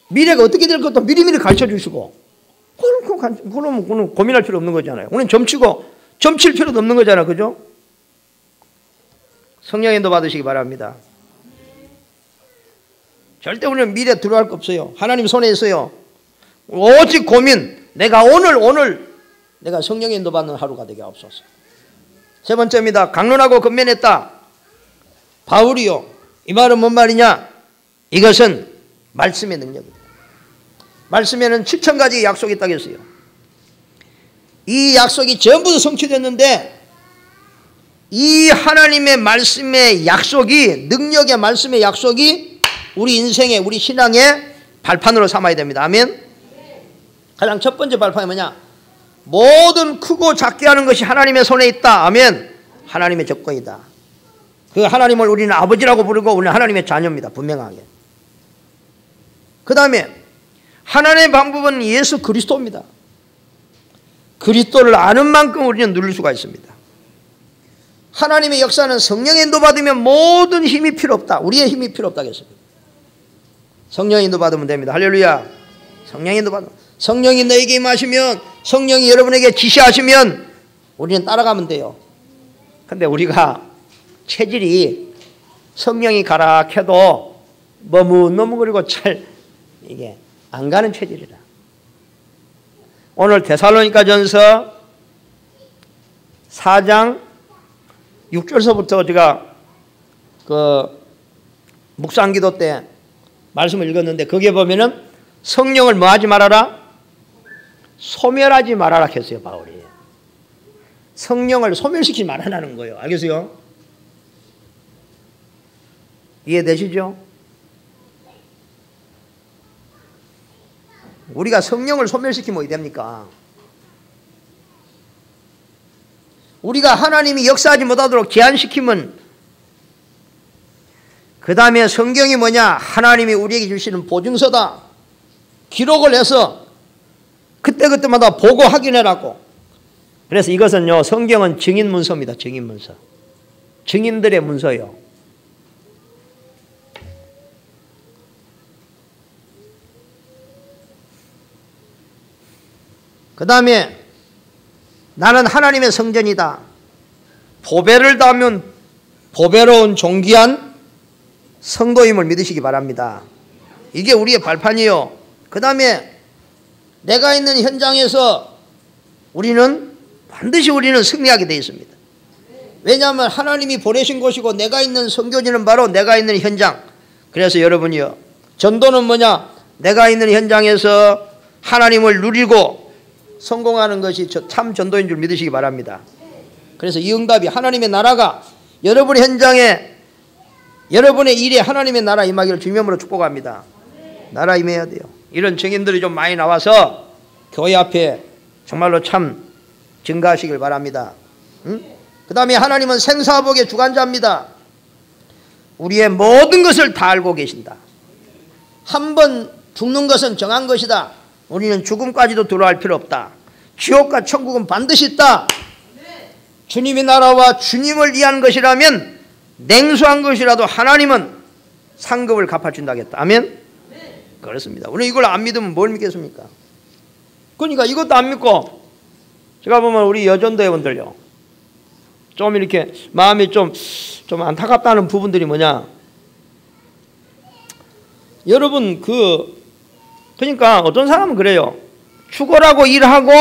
미래가 어떻게 될 것도 미리미리 가르쳐 주시고 그러면 고민할 필요 없는 거잖아요. 우리는 점칠 필요도 없는 거잖아요. 그죠? 성령 인도 받으시기 바랍니다. 절대 우리는 미래 두려워할 거 없어요. 하나님 손에 있어요. 오직 고민. 내가 오늘 내가 성령 인도 받는 하루가 되게 없었어. 세 번째입니다. 강론하고 건면했다. 바울이요. 이 말은 뭔 말이냐? 이것은 말씀의 능력입니다. 말씀에는 7,000가지 약속이 있다고 했어요. 이 약속이 전부 성취됐는데 이 하나님의 말씀의 약속이 능력의 말씀의 약속이 우리 인생의 우리 신앙의 발판으로 삼아야 됩니다. 아멘. 가장 첫 번째 발판이 뭐냐? 모든 크고 작게 하는 것이 하나님의 손에 있다. 아멘. 하나님의 접근이다. 그 하나님을 우리는 아버지라고 부르고 우리는 하나님의 자녀입니다. 분명하게. 그 다음에 하나님의 방법은 예수 그리스도입니다. 그리스도를 아는 만큼 우리는 누릴 수가 있습니다. 하나님의 역사는 성령의 인도 받으면 모든 힘이 필요 없다. 우리의 힘이 필요 없다고 했습니다. 성령의 인도 받으면 됩니다. 할렐루야. 성령의 인도 받으면 성령이 너에게 임하시면 성령이 여러분에게 지시하시면 우리는 따라가면 돼요. 근데 우리가 체질이 성령이 가라 해도 머뭇머뭇거리고 잘 이게 안 가는 체질이라. 오늘 데살로니가전서 4장 6절서부터 제가 그 묵상기도 때 말씀을 읽었는데 거기에 보면은 성령을 뭐 하지 말아라? 소멸하지 말아라 했어요. 바울이. 성령을 소멸시키지 말아라는 거예요. 알겠어요? 이해되시죠? 우리가 성령을 소멸시키면 어떻게 됩니까? 우리가 하나님이 역사하지 못하도록 제한시키면 그 다음에 성경이 뭐냐? 하나님이 우리에게 주시는 보증서다. 기록을 해서 그때그때마다 보고 확인해라고. 그래서 이것은요, 성경은 증인 문서입니다. 증인 문서. 증인들의 문서요. 그 다음에 나는 하나님의 성전이다. 보배를 담은 보배로운 존귀한 성도임을 믿으시기 바랍니다. 이게 우리의 발판이에요. 그 다음에 내가 있는 현장에서 우리는 반드시 승리하게 되어 있습니다. 왜냐하면 하나님이 보내신 곳이고 내가 있는 선교지는 바로 내가 있는 현장. 그래서 여러분이요, 전도는 뭐냐? 내가 있는 현장에서 하나님을 누리고 성공하는 것이 참 전도인 줄 믿으시기 바랍니다. 그래서 이 응답이 하나님의 나라가 여러분의 현장에, 여러분의 일에 하나님의 나라 임하기를 주님으로 축복합니다. 나라 임해야 돼요. 이런 증인들이 좀 많이 나와서 교회 앞에 정말로 참 증가하시길 바랍니다. 그 다음에 하나님은 생사복의 주관자입니다. 우리의 모든 것을 다 알고 계신다. 한 번 죽는 것은 정한 것이다. 우리는 죽음까지도 두려워할 필요 없다. 지옥과 천국은 반드시 있다. 주님의 나라와 주님을 위한 것이라면 냉수한 것이라도 하나님은 상급을 갚아준다겠다. 아멘? 그렇습니다. 우리 이걸 안 믿으면 뭘 믿겠습니까? 그러니까 이것도 안 믿고, 제가 보면 우리 여전도회원들요, 좀 이렇게 마음이 좀 안타깝다는 부분들이 뭐냐? 여러분 그러니까 어떤 사람은 그래요. 죽어라고 일하고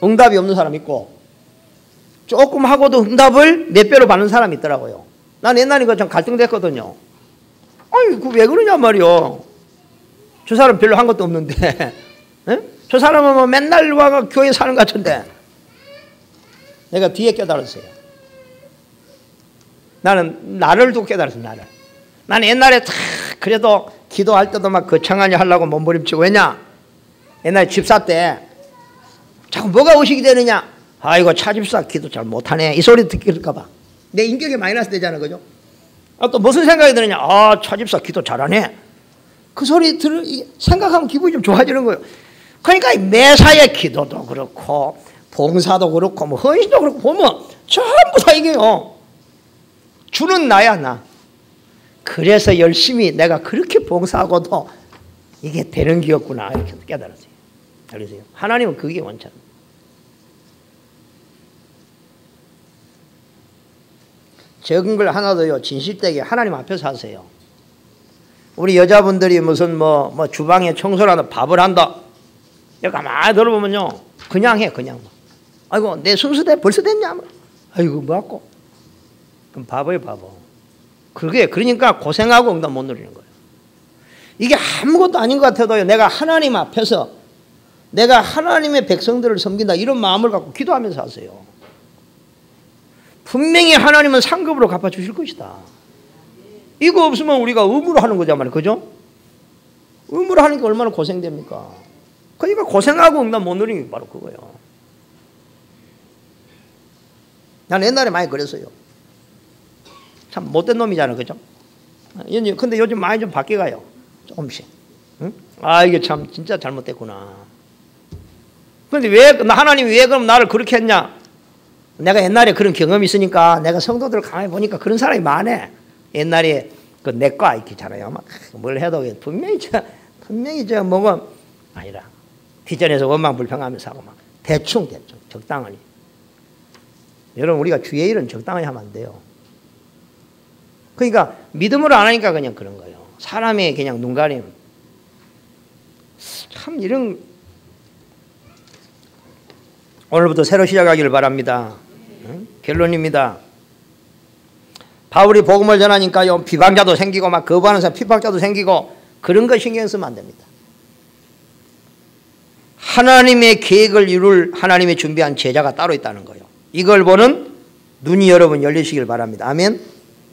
응답이 없는 사람 있고, 조금 하고도 응답을 몇 배로 받는 사람이 있더라고요. 난 옛날에 좀 갈등됐거든요. 아니 왜 그러냐 말이요. 저 사람 별로 한 것도 없는데 저 사람은 뭐 맨날 와가 교회 사는 것 같은데. 내가 뒤에 깨달았어요. 나는 나를 두고 깨달았어요. 나는 옛날에 다 그래도 기도할 때도 막 거창하니 하려고 몸부림치고. 왜냐? 옛날에 집사 때 자꾸 뭐가 의식이 되느냐? 아이고 차집사 기도 잘 못하네, 이 소리 듣길까 봐. 내 인격에 마이너스 되잖아, 그죠? 또 무슨 생각이 드느냐? 아, 차집사 기도 잘하네. 그 소리 생각하면 기분이 좀 좋아지는 거예요. 그러니까 매사에 기도도 그렇고 봉사도 그렇고 뭐 헌신도 그렇고 보면 전부 다 이게요, 주는 나야 나. 그래서 열심히 내가 그렇게 봉사하고도 이게 되는 기였구나 이렇게 깨달았어요. 알겠어요? 하나님은 그게 원천입니다. 적은 걸 하나도요 진실되게 하나님 앞에서 하세요. 우리 여자분들이 무슨 뭐 주방에 청소를 한다, 밥을 한다, 가만히 들어보면요 그냥 해, 그냥. 아이고 내 순서대 벌써 됐냐? 아이고 뭐하고? 그럼 바보예요, 바보. 그게 그러니까 고생하고 응답 못 누리는 거예요. 이게 아무것도 아닌 것 같아도요, 내가 하나님 앞에서 내가 하나님의 백성들을 섬긴다 이런 마음을 갖고 기도하면서 하세요. 분명히 하나님은 상급으로 갚아주실 것이다. 이거 없으면 우리가 의무로 하는 거잖아요, 말이에요. 그죠? 의무로 하는 게 얼마나 고생됩니까? 그러니까 고생하고 응답 못 누리는 게 바로 그거예요. 난 옛날에 많이 그랬어요. 참 못된 놈이잖아, 그죠? 근데 요즘 많이 좀 바뀌어가요, 조금씩. 응? 아, 이게 참 진짜 잘못됐구나. 근데 하나님이 왜 그럼 나를 그렇게 했냐? 내가 옛날에 그런 경험이 있으니까, 내가 성도들을 가만히 보니까 그런 사람이 많아. 옛날에 그 내과 있잖아요. 막 뭘 해도 분명히 뭐가 아니라 뒷전에서 원망 불평하면서 하고 막 대충 적당하니. 여러분, 우리가 주의 일은 적당히 하면 안 돼요. 그러니까 믿음으로 안 하니까 그냥 그런 거예요. 사람의 그냥 눈가림. 참 이런, 오늘부터 새로 시작하기를 바랍니다. 응? 결론입니다. 바울이 복음을 전하니까요, 비방자도 생기고 막 거부하는 사람, 핍박자도 생기고, 그런 거 신경 쓰면 안 됩니다. 하나님의 계획을 이룰 하나님의 준비한 제자가 따로 있다는 거예요. 이걸 보는 눈이 여러분 열리시길 바랍니다. 아멘.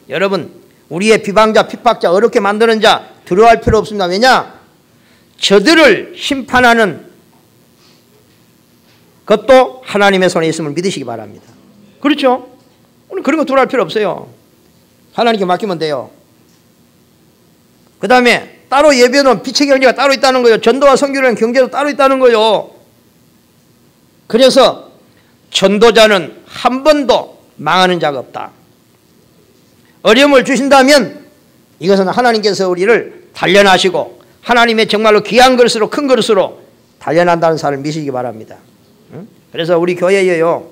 여러분, 우리의 비방자, 핍박자, 어렵게 만드는 자 두려워할 필요 없습니다. 왜냐? 저들을 심판하는 것도 하나님의 손에 있음을 믿으시기 바랍니다. 그렇죠? 우리 그런 거 두려워할 필요 없어요. 하나님께 맡기면 돼요. 그 다음에 따로 예배는 빛의 경제가 따로 있다는 거예요. 전도와 선교라는 경제도 따로 있다는 거예요. 그래서 전도자는 한 번도 망하는 자가 없다. 어려움을 주신다면 이것은 하나님께서 우리를 단련하시고 하나님의 정말로 귀한 그릇으로, 큰 그릇으로 단련한다는 사실을 믿으시기 바랍니다. 그래서 우리 교회에요,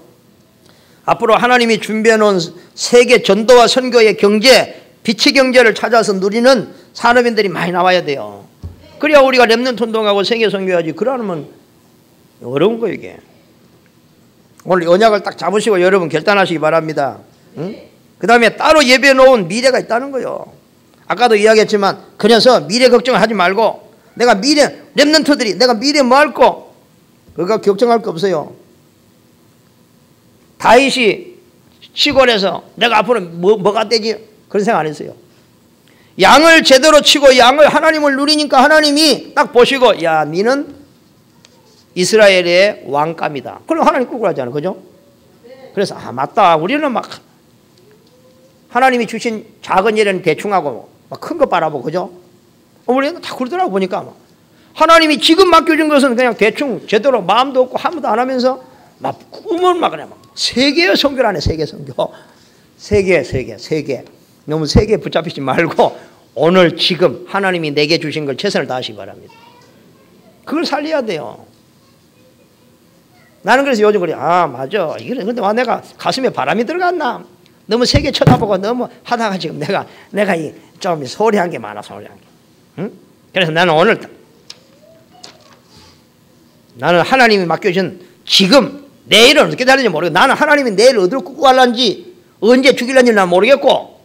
앞으로 하나님이 준비해 놓은 세계 전도와 선교의 경제, 빛의 경제를 찾아서 누리는 산업인들이 많이 나와야 돼요. 그래야 우리가 렘넌트 운동하고 세계 선교하지. 그러면 어려운 거예요, 이게. 오늘 언약을 딱 잡으시고 여러분 결단하시기 바랍니다. 응? 그 다음에 따로 예배해 놓은 미래가 있다는 거예요. 아까도 이야기했지만 그래서 미래 걱정을 하지 말고 내가 미래 렘넌트들이 내가 미래 뭐 할 거 그거 걱정할 거 없어요. 다윗이 시골에서 내가 앞으로 뭐가 되지 그런 생각 안 했어요. 양을 제대로 치고 양을 하나님을 누리니까 하나님이 딱 보시고 야 니는 이스라엘의 왕감이다. 그럼 하나님 꾸꾸라잖아요. 그죠? 그래서 아 맞다. 우리는 막 하나님이 주신 작은 일은 대충 하고 막 큰 거 바라보고 그죠? 우리는 다 그러더라고 보니까 하나님이 지금 맡겨준 것은 그냥 대충 제대로 마음도 없고 아무도 안 하면서 막 꿈을 막 그냥 세 개의 성교를 하네. 세 개 성교. 세 개. 너무 세 개 붙잡히지 말고 오늘 지금 하나님이 내게 주신 걸 최선을 다하시기 바랍니다. 그걸 살려야 돼요. 나는 그래서 요즘 그래. 아 맞아. 이래. 근데 와 내가 가슴에 바람이 들어갔나? 너무 세게 쳐다보고 너무 하다가 지금 내가 이 좀 소리한 게 많아 소리한 게. 응? 그래서 나는 오늘 나는 하나님이 맡겨준 지금 내일은 어떻게 되는지 모르겠고 나는 하나님이 내일 어디로 끌고 갈란지 언제 죽일란지 난 모르겠고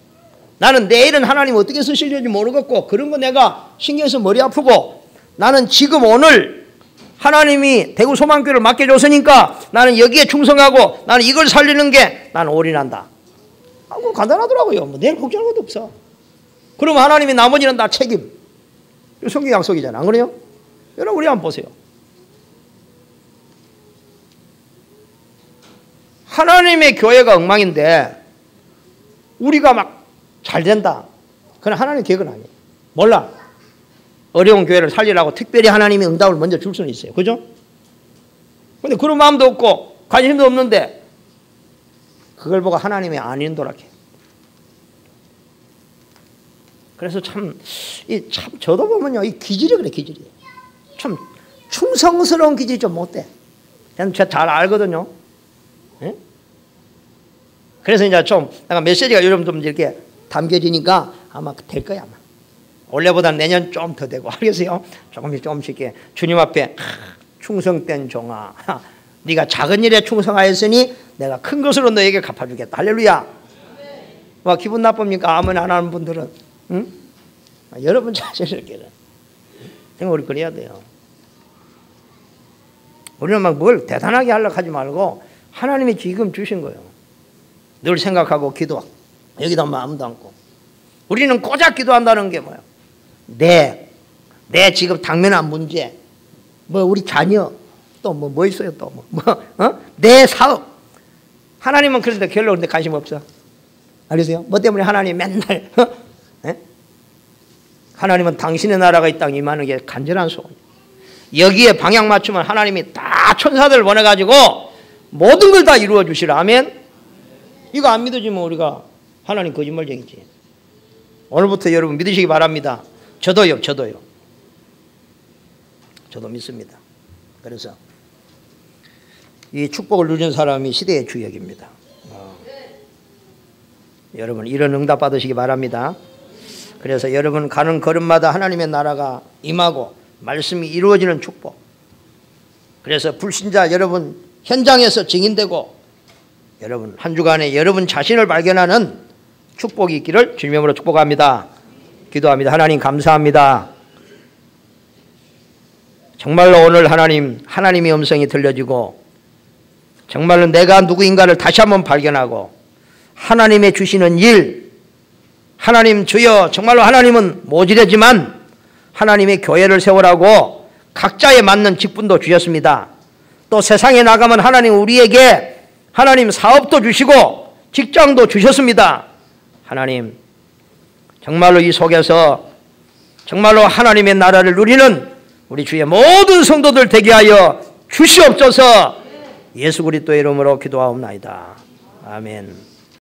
나는 내일은 하나님 어떻게 쓰실지 모르겠고 그런 거 내가 신경 써서 머리 아프고 나는 지금 오늘 하나님이 대구 소망교회를 맡겨줬으니까 나는 여기에 충성하고 나는 이걸 살리는 게 나는 올인한다. 뭐 간단하더라고요. 뭐 내일 걱정할 것도 없어. 그러면 하나님이 나머지는 다 책임. 성경 약속이잖아. 안 그래요? 여러분 우리 한번 보세요. 하나님의 교회가 엉망인데 우리가 막 잘 된다. 그건 하나님의 계획은 아니에요. 몰라. 어려운 교회를 살리라고 특별히 하나님이 응답을 먼저 줄 수는 있어요. 그죠? 근데 그런 마음도 없고 관심도 없는데 그걸 보고 하나님이 안 인도라게. 그래서 참 저도 보면요. 이 기질이 그래, 기질이. 참 충성스러운 기질이 좀 못돼. 제가 잘 알거든요. 예? 그래서 이제 좀 내가 메시지가 요즘 좀 이렇게 담겨지니까 아마 될 거야, 아마. 올해보다 내년 좀 더 되고. 알겠어요? 조금씩 이렇게 주님 앞에 충성된 종아. 네가 작은 일에 충성하였으니 내가 큰 것으로 너에게 갚아주겠다. 할렐루야. 와, 기분 나쁩니까? 아멘 안 하는 분들은. 응? 여러분 자신있게는 우리 그래야 돼요. 우리는 막 뭘 대단하게 하려고 하지 말고 하나님이 지금 주신 거예요. 늘 생각하고 기도하고 여기다 마음도 않고 우리는 고작 기도한다는 게 뭐야? 내 지금 당면한 문제 뭐 우리 자녀 또 뭐 있어요 또 내 사업 하나님은 그런데 결론 근데 관심 없어. 알겠어요? 뭐 때문에 하나님 맨날 하나님은 당신의 나라가 이 땅에 임하는 게 간절한 소원이에요. 여기에 방향 맞추면 하나님이 다 천사들을 보내가지고 모든 걸 다 이루어 주시라. 아멘. 이거 안 믿어지면 우리가 하나님 거짓말쟁이지. 오늘부터 여러분 믿으시기 바랍니다. 저도요. 저도 믿습니다. 그래서 이 축복을 누리는 사람이 시대의 주역입니다. 여러분 이런 응답 받으시기 바랍니다. 그래서 여러분 가는 걸음마다 하나님의 나라가 임하고 말씀이 이루어지는 축복. 그래서 불신자 여러분 현장에서 증인되고 여러분 한 주간에 여러분 자신을 발견하는 축복이 있기를 주님으로 축복합니다. 기도합니다. 하나님 감사합니다. 정말로 오늘 하나님의 음성이 들려지고 정말로 내가 누구인가를 다시 한번 발견하고 하나님의 주시는 일 하나님 주여 정말로 하나님은 모질하지만 하나님의 교회를 세우라고 각자에 맞는 직분도 주셨습니다. 또 세상에 나가면 하나님 우리에게 하나님 사업도 주시고 직장도 주셨습니다. 하나님 정말로 이 속에서 정말로 하나님의 나라를 누리는 우리 주의 모든 성도들 되게 하여 주시옵소서. 예수 그리스도의 이름으로 기도하옵나이다. 아멘.